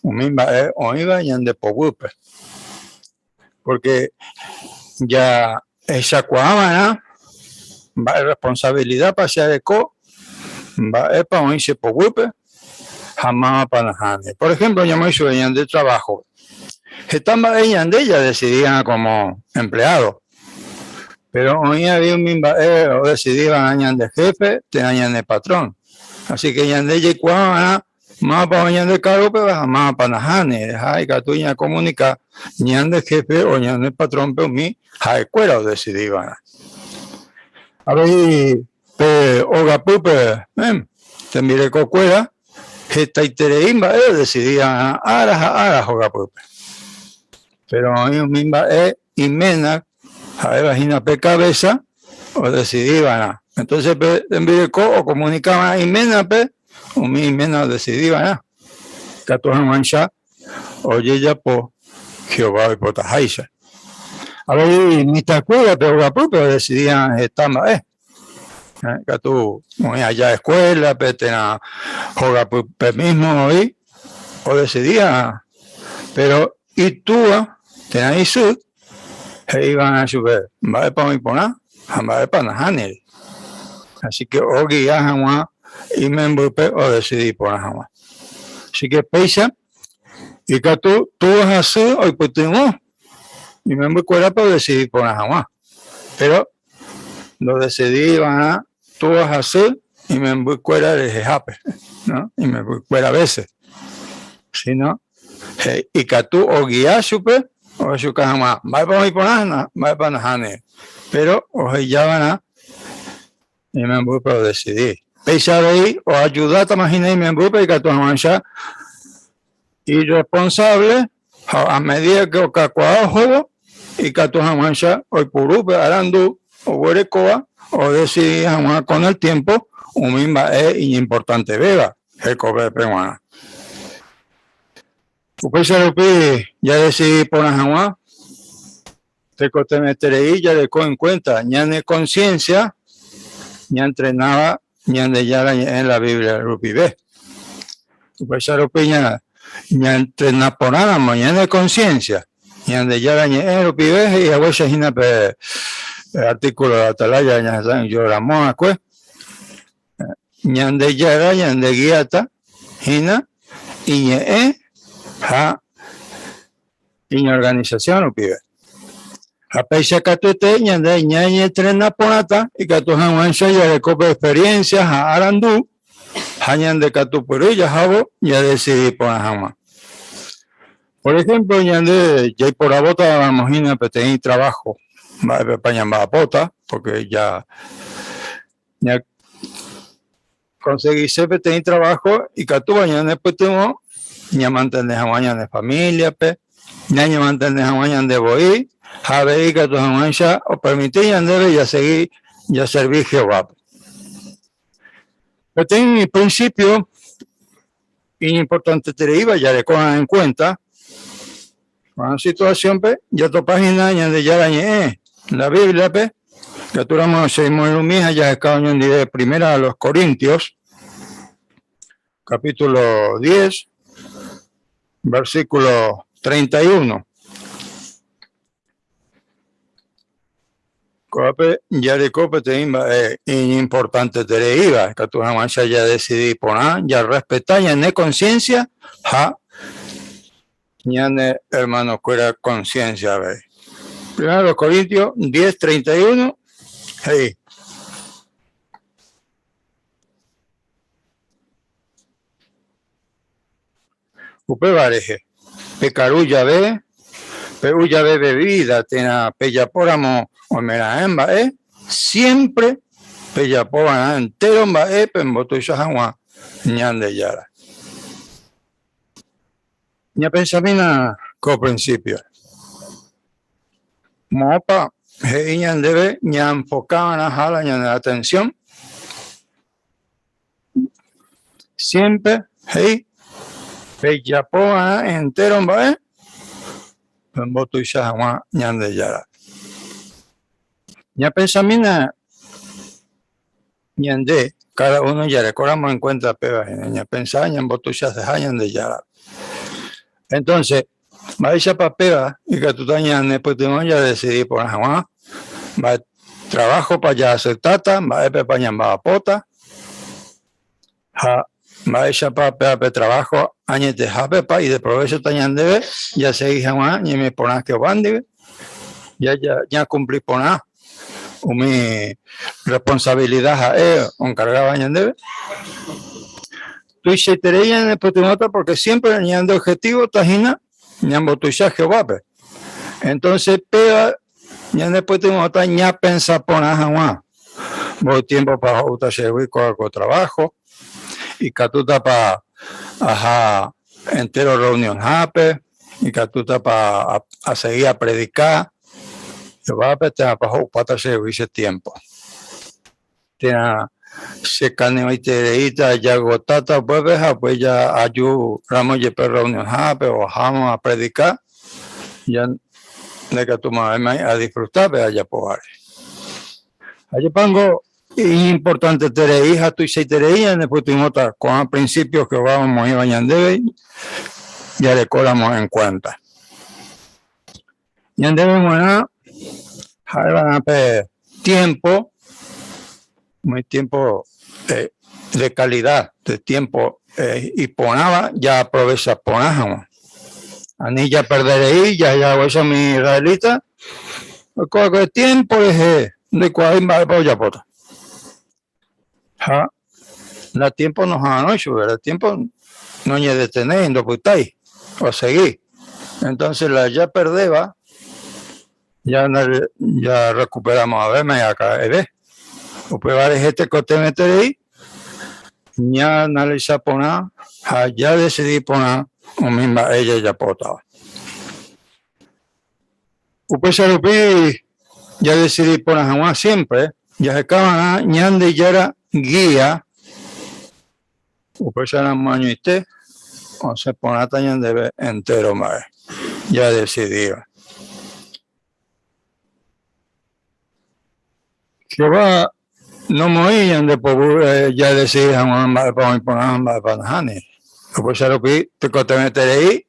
Un misma oiga ñande pogupe. Porque ya esa cuamana va a responsabilidad para ser eco, va a para oírse pogupe, jamás para najane. Por ejemplo, ya me hizo ñande trabajo. Están ñande ya decidían como empleado. Pero hoy había un mimba, o decidían añan de jefe, te añan de patrón. Así que ya de yecuana, más para añan de cargo, pero más para najane, hay que tú ya comunica, ñan de jefe o ñan de patrón, pero mi, hay cuera o decidían. A ver, oga pupe, te mire con cuera, esta itereimba, decidían, aras, oga pupe. Pero hoy un mimba, imena, a vagina pe cabeza o decidían. Entonces en vez de o comunicaban y menape o mi menos decidían. Que todos mancha oye ya po Jehová y potajaisa. A ver, mi tacuela pero decidían estamba que tú muy allá escuela petena joga pe mismo hoy o decidían. Pero y tú tenéis sud iban a subir, va para mi poner, va para Hanel. Así que o guía jamás y me envuelve o decidí poner jamás. Así que pesa y que tú vas a hacer hoy pues tengo y me envuelve para decidir poner jamás. Pero lo decidí van a tú vas a hacer y me envuelve de jape, ¿no? Y me envuelve a veces. Si no, y que tú o guías super o su cama, va para mi ponana, va para Nahane. Pero os ya van a y me voy para decidir. Pensar ahí o ayudar a imaginar y me voy para que tu mancha irresponsable a medida que o cacuado juego y que tu mancha hoy purupe arando o huerecoa o decidir jamás con el tiempo un misma es importante beba el cobre peruana. Ya decidí poner jamás, te meteré ya le en cuenta, ya de conciencia, ya entrenaba, ya de ya en la Biblia, Rupibe. Ya entrenar por nada, mañana de conciencia, ya de ya en Rupibe, y a veces el artículo de Atalaya, ya yo la moa, pues, ya de ya, ya de guiata, y en organización o pibe. A pesar que tú tenías de ñaña entrena ponata y que tú jamás ya de copa experiencias a arandú, hañan de que tú por ella jabo ya decidí poner jamás. Por ejemplo, ya de ya por la bota la imagina que tenía trabajo, va a pañar bota porque ya conseguí ser tener trabajo y que tú mañana después tengo ya mantener a mañana de familia, ya mantener a mañana de boí, a ver que tu mañana o permitir debe ya seguir, ya servir Jehová. Pero en mi principio, importante te iba, ya le cojan en cuenta, con la situación, ya tu página ya de ya la Biblia, que tú vamos a ir ya cañón de primera a los Corintios, capítulo 10, versículo 31. Ya de cope te es importante te iba, que tú jamás ya decidí poner, ya respetar, ya de conciencia, ya de hermano cuera conciencia, ve. Primero los Corintios 10, 31, ahí. Upe vareje, pecarulla ve, peulla ve bebida, tena pellapóramo o meraemba, siempre pellapóra entero va pemboto y shahangua, ñan de yara. Ña pensamina co principio. Mopa, ñan debe, ña enfocaban a jala, ñan de atención. Siempre, hey, Peyapoa entero va pemboto y shahangua, ñan de yara. Ya pensamina ñande, cada uno ya recordamos en cuenta peba, ya pensaba en botuchas de hayan de yara. Entonces, vaya para peba y que tú tañas después ya decidí por jamás, va trabajo para ya hacer tata, va para ñamba pota, vaya para peba trabajo, años de japepa y de provecho tañan debe, ya seguí jamás, ni me ponas que van ya cumplí por nada. mi responsabilidad es encargaba ñandebe. Tu se tereya en el putimota porque siempre ñando objetivo tajina ñambo tu ya Jehová. Entonces pega ñande putimota ña pensa pona jamás. Voy tiempo para uta llevar con trabajo y catuta para ajá entero reunión hape y catuta para a seguir a predicar. Jehová te apajó para llevar ese tiempo. Tiene se cane itereita ya gotata pues ya ayu ramo ye per reunión hape o vamos a predicar ya de que tu madre a disfrutar ve allá por allá pango importante tere hija tu se tereía en el putimota con al principio que vamos a ir bañandebe ya le colamos en cuenta ñandebe buena van a tiempo muy tiempo de calidad de tiempo y ponaba ya aprovecha ponajamos anilla perderé ya eso mi israelita el tiempo es de cuál va a ya pota la tiempo nos ha noche el tiempo no hay detener en doputai o seguir entonces la ya perdeba ya recuperamos a verme acá o pegar este cote meter ahí ya analiza poner ya decidí poner o misma ella ya potaba pues ya decidí poner jamás siempre ya se acaban ñande ya era guía o pues era mañite o se pone tañan de entero más ya decidí Jehová no moían de ya decían para Hani. Pues ya lo que te meteré ahí,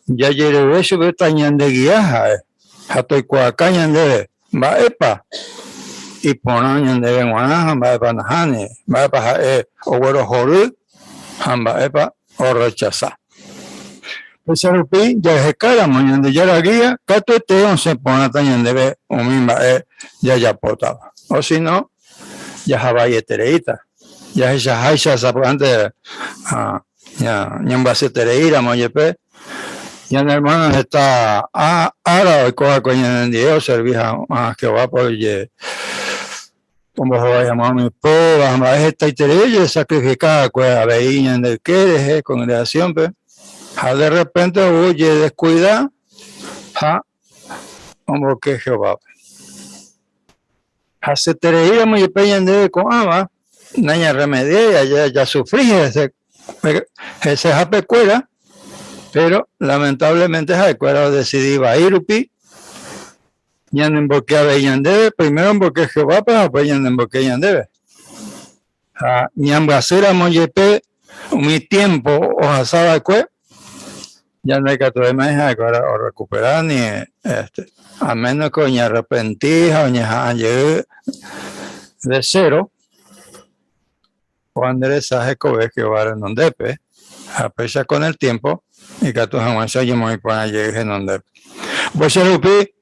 ya llegué eso que tañan de guiaja, hasta el cuacañan de va epa y ponan de guanaja, va para Hani, va para o bueno joder, va epa o rechazar. Pues ya lo que ya se cara mañana de ya la guía, cato este se pone tañan de ver o misma ya potaba. O si no, ya vaya tereita, ya esa haisha antes ya va a ser tereira, moyepe, ya el hermano está ahora hoy coja con el Dios, servija a Jehová por como se va a llamar mi poba, más esta tereira sacrificada, pues a veía en el que es congregación, pues, de repente oye descuida, como que Jehová. Hace tereira muy peñan de con ama, naña remedia, ya sufrí ese japecuera, pero lamentablemente japecuera decidí ir a Irupi, ya en emboque a Bellandebe, primero emboque Jehová, pero peñan emboque Yandebe. Ñambacera moyepe, mi tiempo, o asaba cue, ya no hay que traer más japecuera o recuperar ni a menos que me arrepentí o llegué de cero cuando eres saje cobe que va a donde a pesar con el tiempo y que tú jamás yo me voy a llegar en donde pues se rupi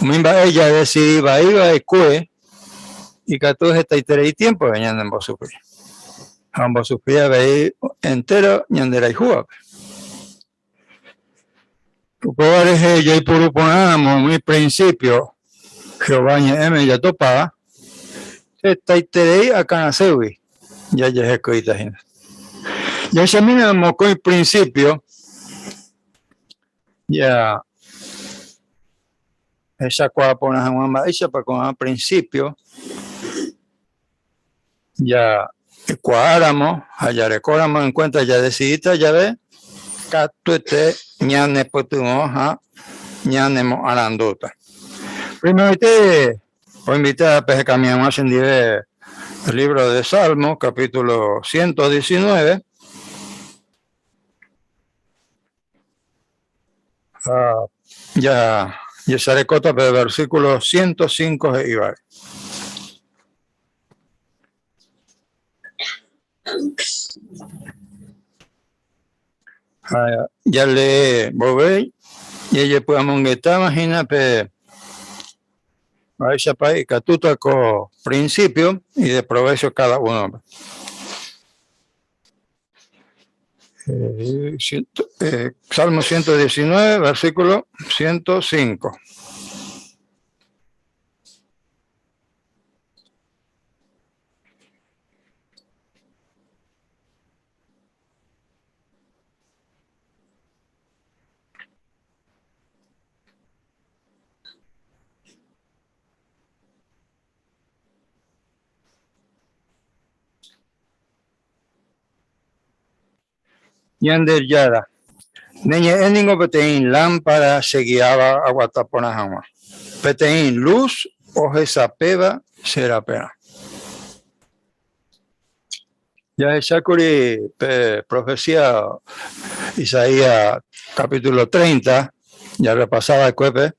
ella decidí va a cue y que tú está y tiempo venían en vos supi ambos supi a ver entero y andera y juega ya y por ponamos mi principio Jehová M ya topaba está y acá nacewi ya es coita ya se mira moco el principio ya esa cual pone a una ella para con el principio ya cuadramos allá recordamos en cuenta ya decidiste ya ve catuete ñane putumo ñane mo aranduta primero voy a invitar a Peje Camión a ascendir el libro de Salmo capítulo 119 ya seré cota del versículo 105 y va ya le volví y ella puede monguetar imagínate Aisha Pai Katuta con principio y de provecho cada uno. Salmo 119, versículo 105. Yander Yara. Neñe eningo peteín lámpara se guiaba a Guatapona. Peteín luz o jesapeba serapera. Ya es Shakuri profecía Isaías capítulo 30, ya repasaba el cuepe.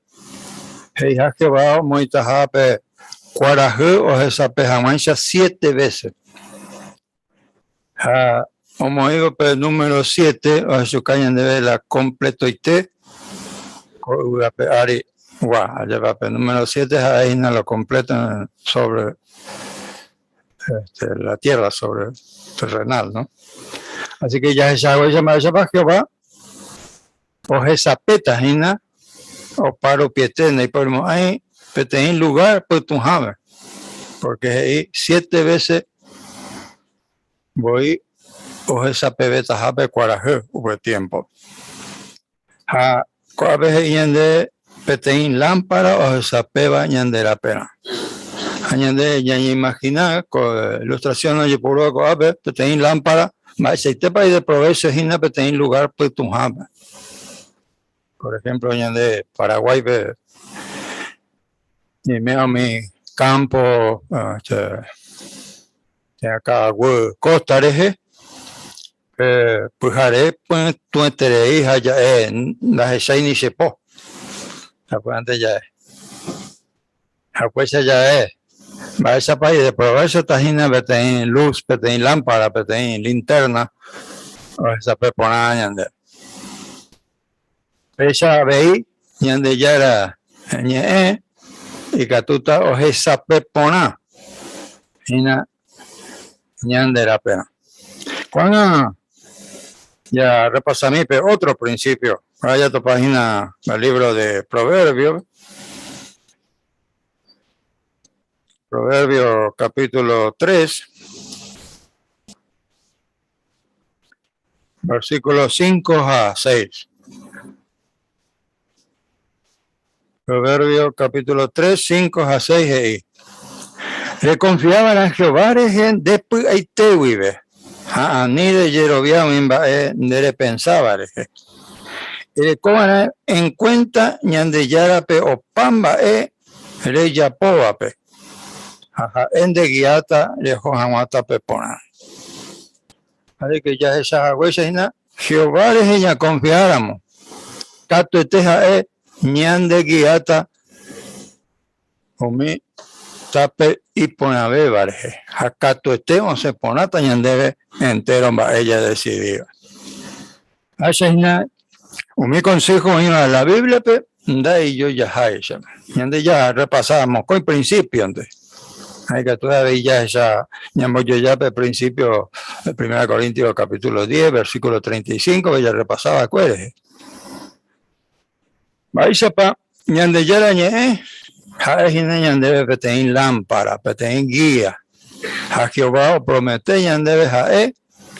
Heija Jehová moitajape cuarajú o jesapeba mancha 7 veces. Como digo, pero número 7, o su caña de vela completo y te, número 7 ahí no lo completan sobre la tierra, sobre terrenal, ¿no? Así que ya esa agua llamada Jehová, o esa petajina, o paro pietena, y por ahí, peteín lugar, pues tu hammer, porque ahí 7 veces voy o esa pebeta jape cuaraje hubo tiempo. A veces yende peteín lámpara o esa peba yende la pena. Añade ya imaginar con ilustración oye por luego a ver peteín lámpara, más si te país de provecho hina peteín lugar pues tu jape. Por ejemplo yende Paraguay ve y meo mi campo acá Costa Reje. Pues haré pues tu enteré hija ya la esa ni se po acuérdate ya acuérdate ya va esa país de provecho tajina peteín luz peteín lámpara peteín linterna o esa peponaña ande esa veí yande ya era y catuta o esa pepona hina yande la pena cuando ya repasamos otro principio. Vaya tu página del libro de Proverbios. Proverbios capítulo 3. Versículos 5 a 6. Proverbios capítulo 3, 5 a 6. Le confiaban a Jehová después ahí te vive. Ni de Jerobiam nere pensaba en cuenta ñande yarape o pamba re yapoape en de guiata le johamata pepona. Así que ya esa huella Jehová les ella confiáramos cato eteja ñande guiata o mi tape y ponabe barje acato este o se ponata ñandebe entero va ella decidió. Así mi consejo iba a la Biblia da y yo ya hay ya repasamos con principio antes hay que todavía ya ñamo yo ya al principio de 1 Corintios capítulo 10 versículo 35 ya repasaba acuérdense va sepa ñande ya la ñe debe peteín lámpara, peteín guía. A Jehová promete debe jae,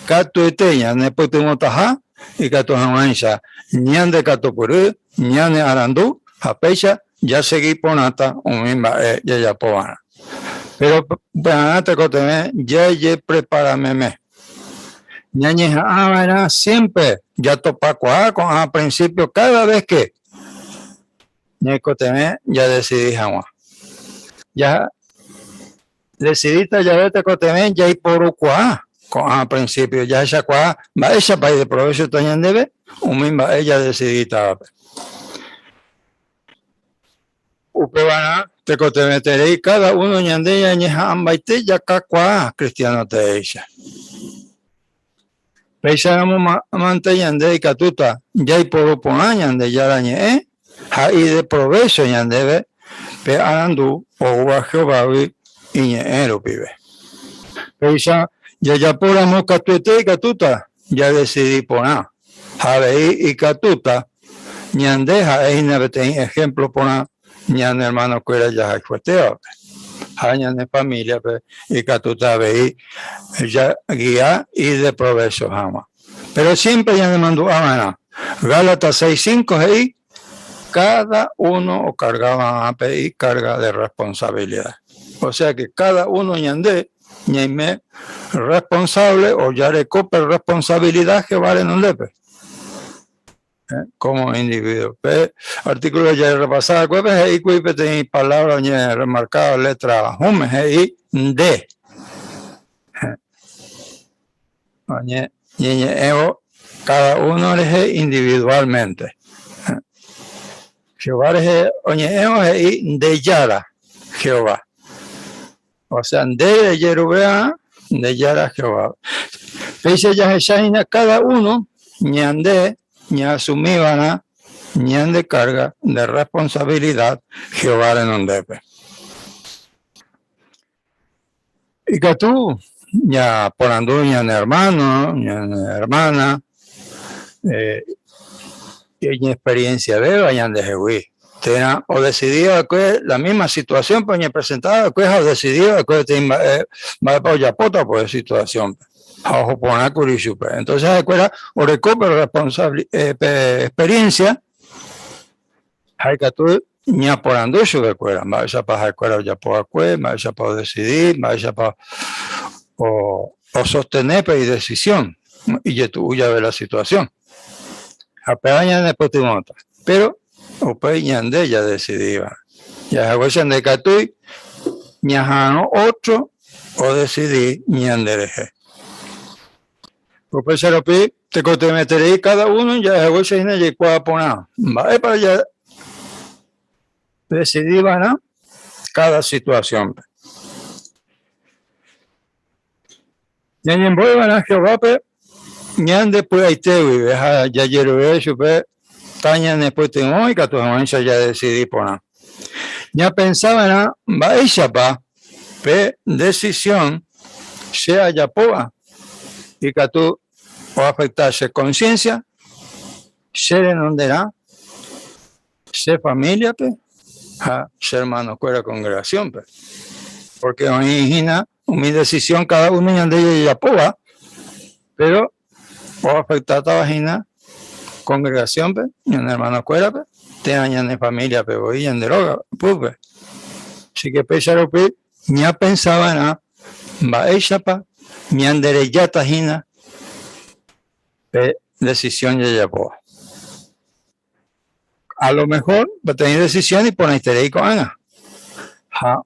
catu eteña, ne putumo taja, y catu jamancha, ñande catopuru, ñane arandú, a pecha, ya seguí ponata, umimba, ya pobana. Pero, panate coteme, ya prepárame. Ñañe jaabana siempre, ya topa con a principio, cada vez que Necoteme, ya decidí jamás. Ya decidiste ya vete coteme, ya y por cuá. Con principio, ya esa cuá, va esa país de provecho también debe, un mismo ella decidita. Upebana, te coteme terei, cada uno ñande ya ñeja ambaite, ya cacuá, cristiano te ella. Peisamos mante ñande y catuta, ya y por uponá ñande ya la ñe, y de provecho ñandebe pe arandu o uva Jehová iñeero pibe. Pero ya por amor catuete y catuta, ya decidí poner. Javeí y catuta, ñandeja es inabeten ejemplo poner, ñan hermano cuera ya jacueteo. Jañan de familia, y catuta veí, ya guía y de provecho jama. Pero siempre ya me mandó a Gálatas 6:5 ahí, cada uno cargaba y carga de responsabilidad. O sea que cada uno ñandé, ñaime responsable o ya recope responsabilidad que vale en un lepe. Como individuo. Artículo ya repasado, pues ahí cuipe tiene palabras remarcadas, letra home ahí de. Cada uno elige individualmente. Jehová es de Yara, Jehová. O sea, de Jerubea, de Yara, Jehová. Dice ya cada uno, ñande, ña asumíbana, ñande carga de responsabilidad, Jehová en un depe. Y que tú, ya por andu, ñan hermano, ñan hermana, y en experiencia de vayan de Jehuí. O decidido que la misma situación, pues ni presentada, que es decidido que va para Yapota por situación. Entonces, o recupera responsable experiencia, hay que tú ni por anducho de cuera, vaya para cuera ya por vaya para decidir, vaya para o sostener y decisión, y ya tú ya ves la situación. Apenas después te montas. Pero, pues, ñande ya decidía. Ya se de Catuy, ñajano otro, o decidí ñande deje. Pues, te meteré cada uno, ya se llegó a poner. Va para ya decidí, ¿no? Cada situación. Ya en Boyana, Jehová, ñande pues ahí te vive, ya llegué supe taña después tengo y que tu mancha ya decidí poner. Ya pensaba en va pa pe decisión sea ya poa y que tú o afectarse conciencia, ser en donde era, ser familia pe, ser hermano cuera congregación pe, porque origina mi decisión cada uno ñande ya poa, pero o afectar a la vagina, congregación, en hermano escuela, te añan de familia, pero y en droga, pues. Así que pesar ya pensaba en va ella pa, ni en derecha tajina, decisión ya poa. A lo mejor va a tener decisión y poner con Ana.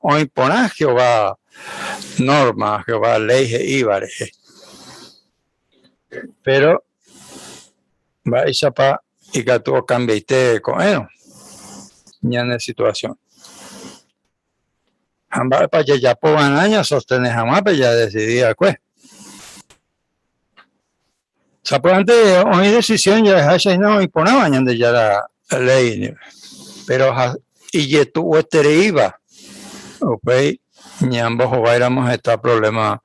Hoy poner Jehová norma, Jehová ley y vareje. Pero va ella pa y que tú cambiaste con él ya en la situación jamás para ya por años sostener jamás pero ya decidía pues antes hoy decisión ya es no y ponía de ya la ley pero y ya tú este iba ok ni ambos éramos este problema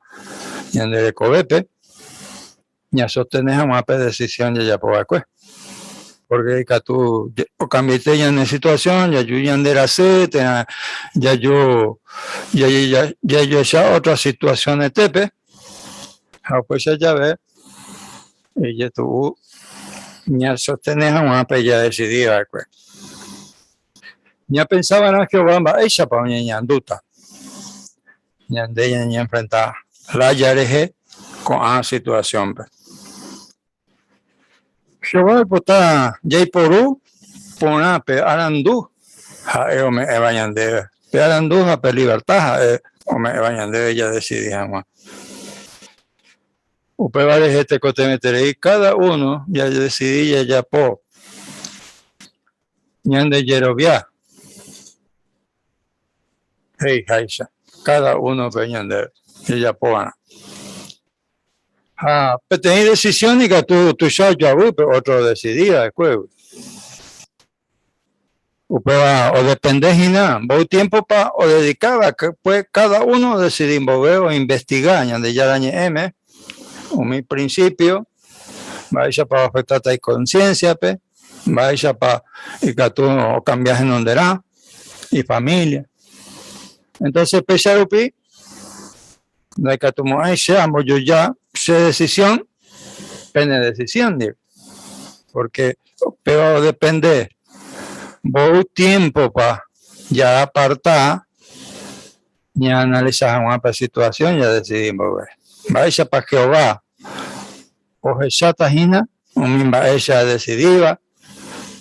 ya de cobepe ya sostener jamás pero decisión ya por pues porque tú cambiaste ya en la situación, ya yo ya andera ya yo ya otra situación de tepe, pues ya ve, y ya tú ya sostenes a una ya decidida, pues. Ya pensaba en que Jehová ella para una anduta, ya ande ya enfrentar la yareje con la situación, pues. Jehová pota jay poru pona pe arandu ha me evañande pe arandu ha pe libertad o me evañande ya decidí jamás upe vale este cote meteré cada uno ya decidí ya po ñande yerovia hey haisha cada uno pe ñande ya po ana pero tenés decisión y que tú ya pero otro decidía después. Upeba o depende hina, voy tiempo pa o dedicaba que pues cada uno decidir mover o investigar, ya de ya dañe M, o mi principio, vaya para afectar tu conciencia, pe, vaya para y que tú o cambias en donde era y familia. Entonces, pesarupi, de que tú me seamos yo ya sé decisión, pene decisión, digo, porque pero depende. Voy tiempo para ya apartar, ya analizar una situación, ya decidimos ver. Vaya para Jehová, o esa tajina, o misma ella decidida,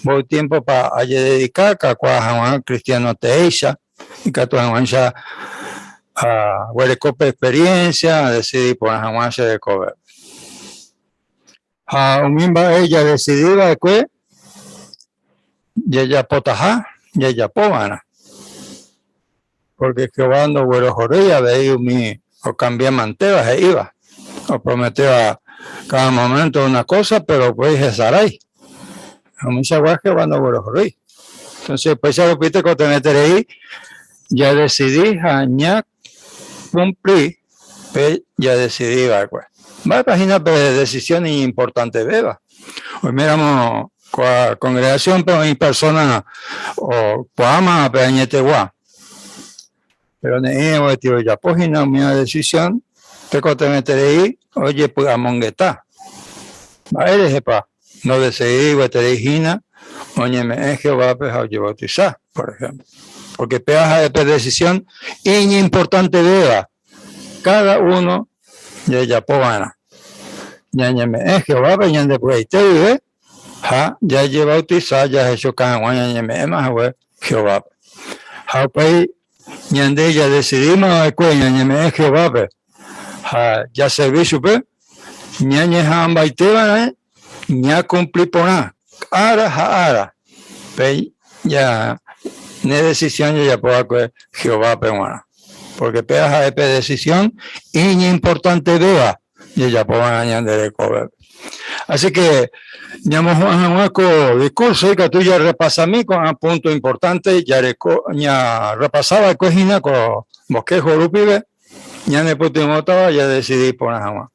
voy tiempo para dedicar, que a cristiano te ella, y que tú ya a ver copa experiencia, decidí por la se de cover. A misma ella decidida, que Yaya potajá, yaya povana. Porque Jehová no huero joría, veía mi, o cambié manteva, e iba. O prometió a cada momento una cosa, pero pues es saray. A mí se va Jehová no huero joría. Entonces, pues ya lo pide que te meteré ahí, ya decidí, ya cumplí, pues ya decidí, va a página de decisión importante, beba. Hoy miramos la congregación, pero mi persona o poama peñetegua. Pero ne tío ya página mi decisión, te cote meteré ahí, oye pues a mongueta. Va eres pa, no decidí veterigina, oye me Jehová pues a bautizar, por ejemplo. Porque peaja de decisión y importante beba. Cada uno de ya povana. Ya me Jehová pues ya de pues te vive. Ya lleva bautizar, ya hecho cada ya me más Jehová. Pues ya decidimos que ya me Jehová. Ya servicio, ya hamba y te van ya cumplí por nada. Ahora. Ya ne decisión ya puedo que Jehová peruana. Porque peaja de decisión y importante vea y ya puedo añadir cover. Así que ya hemos un hueco discurso y que tú ya repasas a mí con un punto importante, ya repasaba el cojina con bosquejo rupibe, ya ne putimotaba, ya decidí por nada más.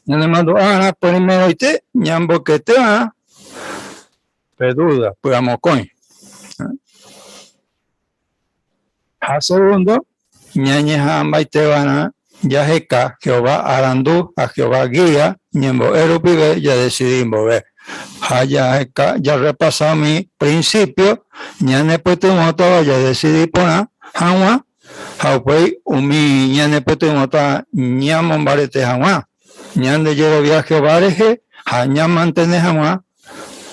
Ya le mando a primero y te, ya en boquete peduda, pues amo coin. A segundo, ñañeja ambaite van ya jeca, Jehová arandú, a Jehová guía, ñembo erupibe, ya decidí mover. Ya repasado mi principio, ñane putimotaba, ya decidí poner, hanwa, haupai, umi ñane putimotaba, ñamon barete hanwa. Ñande llevo viaje bareje, haña mantener jamás,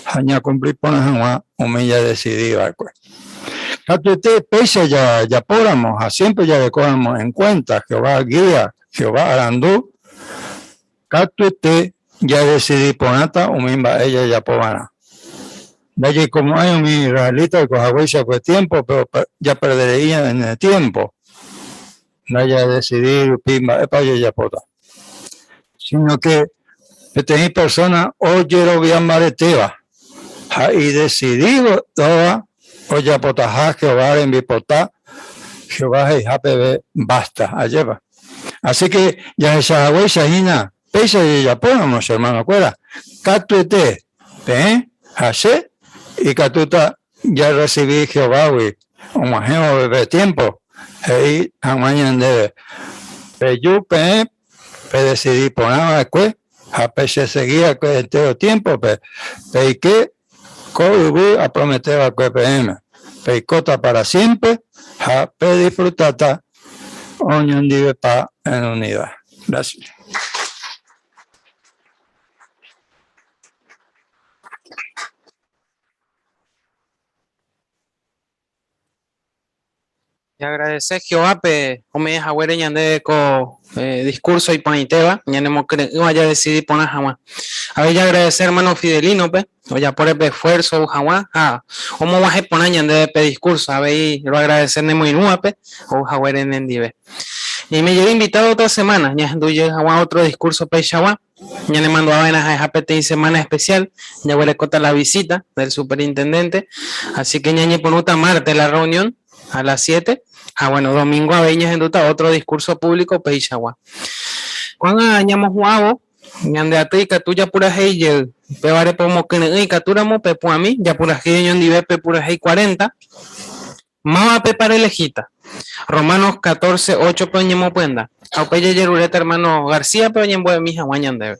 haña cumplir por jamás, ya decidí, pues. Catuete pese ya podamos, siempre ya recordamos en cuenta, Jehová guía, Jehová arandú, catuete ya decidí por nata, ella ya pobana. De allí como hay un israelita que coja pues tiempo, pero ya perdería en el tiempo. No ya decidí, pimba, epa ya pota. Sino que tenía persona oyeron bien mareteva y decidido toda oye potajá Jehová en mi potá Jehová y jape basta allá. Así que ya esa huella hina pesa y ya ponemos hermano cuera catuete hace y catuta ya recibí Jehová un majeo de tiempo y amañan de peyupe decidí poner después, a pesar seguía que todo tiempo, y que a prometer a que PM, peicota para siempre, a disfrutata, oñón dive pa en unidad. Gracias. Y agradecer Jehová, me deja ver ñande con discurso y paniteba, ñande que vaya a decidir poner jamás. A ver, ya agradecer hermano Fidelino, o ya por el esfuerzo, jamás, cómo vas a poner ñande de discurso, a ver, lo agradecer de muy nuevo, o jaguar en endive. Y me llevé invitado otra semana, ya anduve a otro discurso Peixagua, ya le mando a venas a PTI semana especial, ya voy a contar la visita del superintendente, así que ya por otra martes la reunión a las 7, bueno, domingo a veñas en otro discurso público Peixagua. Cuando añamos guavo, ñande atrica tuya pura heyel, pevare pomo que ne caturamo pepo a mí, ya pura hey ñon dive pe pura hey 40, mama pe para lejita. Romanos 14, 8 peñemo puenda. Aupeye yerureta hermano García peñembo de mija guañande.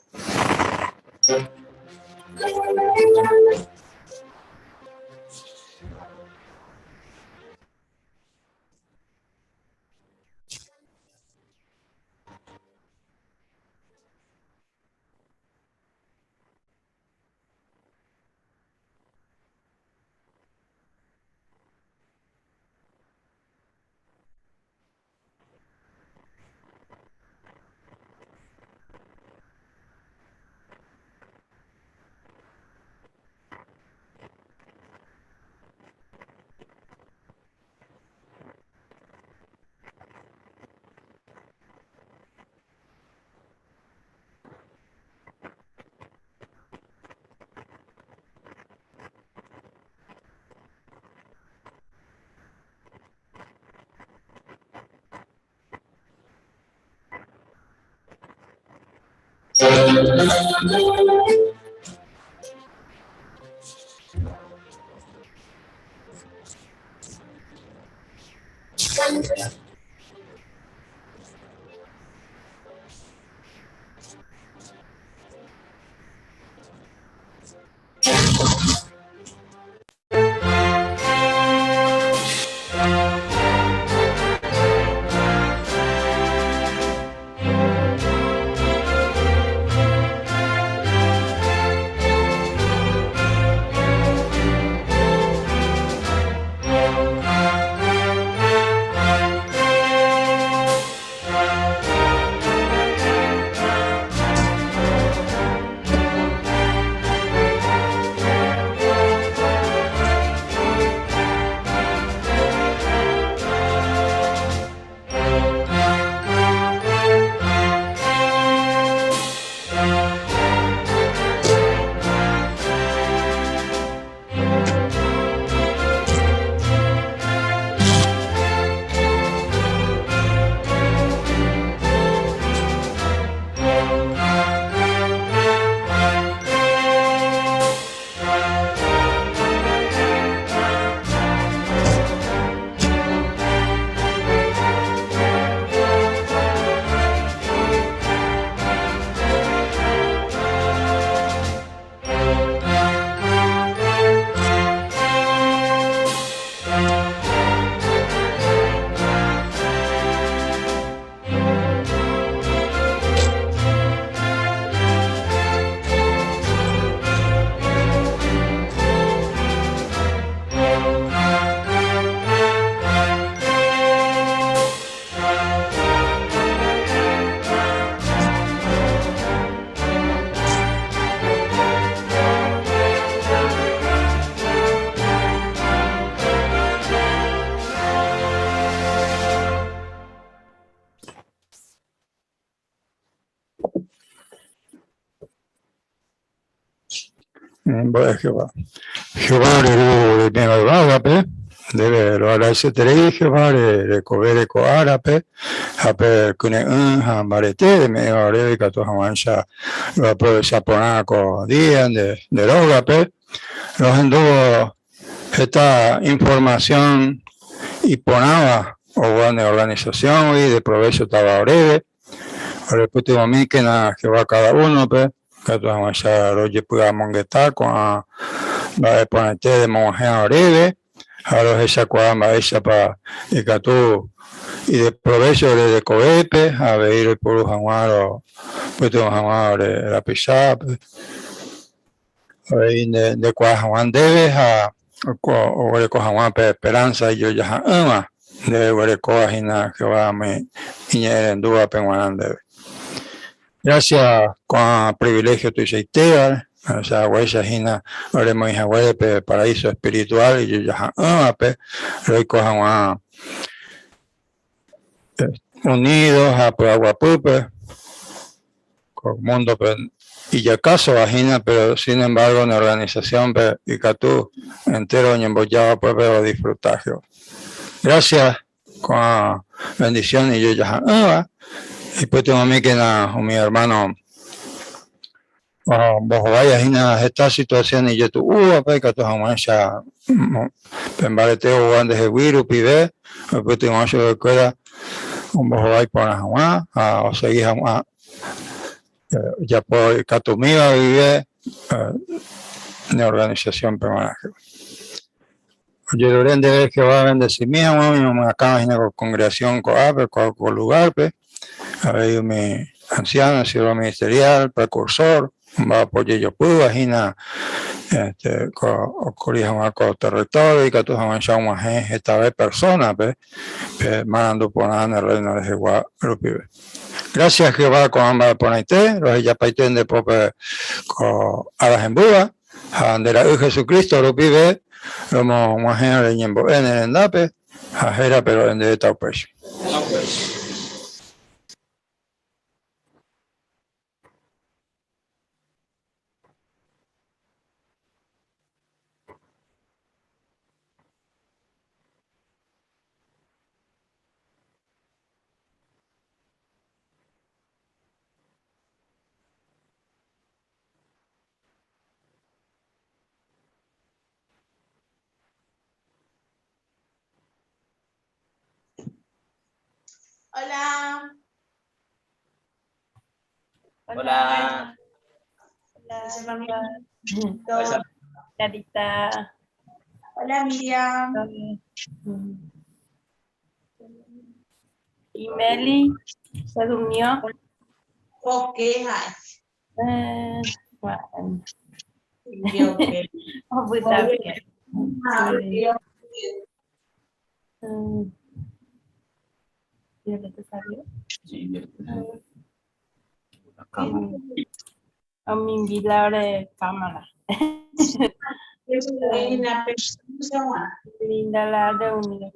Jehová. Jehová le dio de ágape, debe lo hará ese terei Jehová le cobere co árape, ape cune marete de me haré que tu hamancha lo aprovecha ponaco días de rogape, los anduvo esta información y ponaba o buena organización y de provecho estaba breve, ahora después a mí que na Jehová cada uno pe que tu hamancha roye pueda monguetar con la ponente de monje breve, ahora esa cuama esa para y que tú y de provecho de coepe a ver el pueblo jaguaro pues tu jaguaro la pisada de cuajaguán debes a o de cuajaguán esperanza y yo ya ama de coajina que va a me en duda penguanán debe. Gracias con privilegio tu seitea, o sea, huella hina, oremos hija huele paraíso espiritual y yo ya pe, rey cojan unidos a Aguapupe, con mundo y ya caso vagina, pero sin embargo en organización y catú entero en embollado pues veo disfrutar. Gracias con bendición y yo ya y pues tengo a mí que mi hermano vos vayas a esta situación y yo tú pues que tú jamás ya pembareteo andes de viru pibe pues tengo yo de cuerda un vos vais por la jamás o seguís jamás ya por Catumiga vive en organización permanente. Yo debería de ver que va a bendecir mi mamá, acá en la congregación con lugar, a ver mi anciano, siervo ministerial, precursor, va a apoyar yo puedo, imagina, con territorio y que tú jamás ya una gente, esta vez persona, mandando por nada en el reino de Jehová, gracias Jehová con ambas ponaite, los ya paiten de pope con alas en buda, de la Jesucristo lo pide, lo mojeno de ñembo en el endape, ajera pero en de taupesh. Hola. Hola. Hola. Carita. Hola, Miriam. ¿Y Meli? ¿Se durmió? ¿Por qué? Bueno. Yo qué. Pues está bien. ¿Violeta salió? Sí, A mi vida de cámara. Linda la reunión.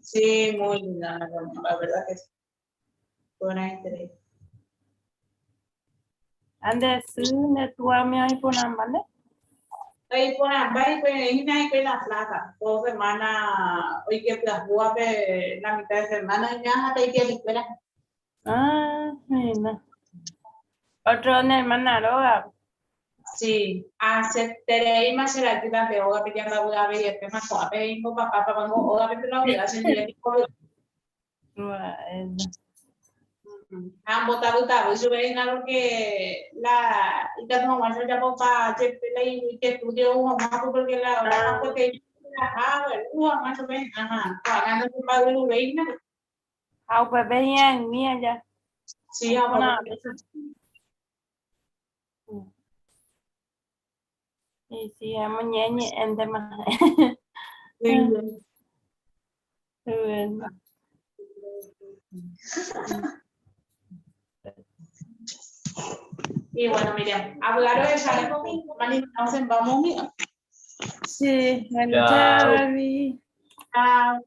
Sí, muy linda, la verdad que sí. Buena entrega. Ande, tu amigo ahí por la mano. Ahí por la mano, y la plaza. 2 semanas, hoy que las guape la mitad de semana, ya hasta ahí que la escuela. Ah, mira. Otro en el Manaroga. Sí, aceptaré más será que la peor que ya la a ver y el más suave y papá pango o a ver la vida sin el han votado y suben a lo que la y que no más ya papá y que estudió un más porque la porque más o menos pagando su padre lo veina pues veían mía ya. Sí, y sí, hemos ñeñe en demás. Y bueno, Miriam, hablar de esa vamos en vamos, mira. Sí, bueno, chao. chao.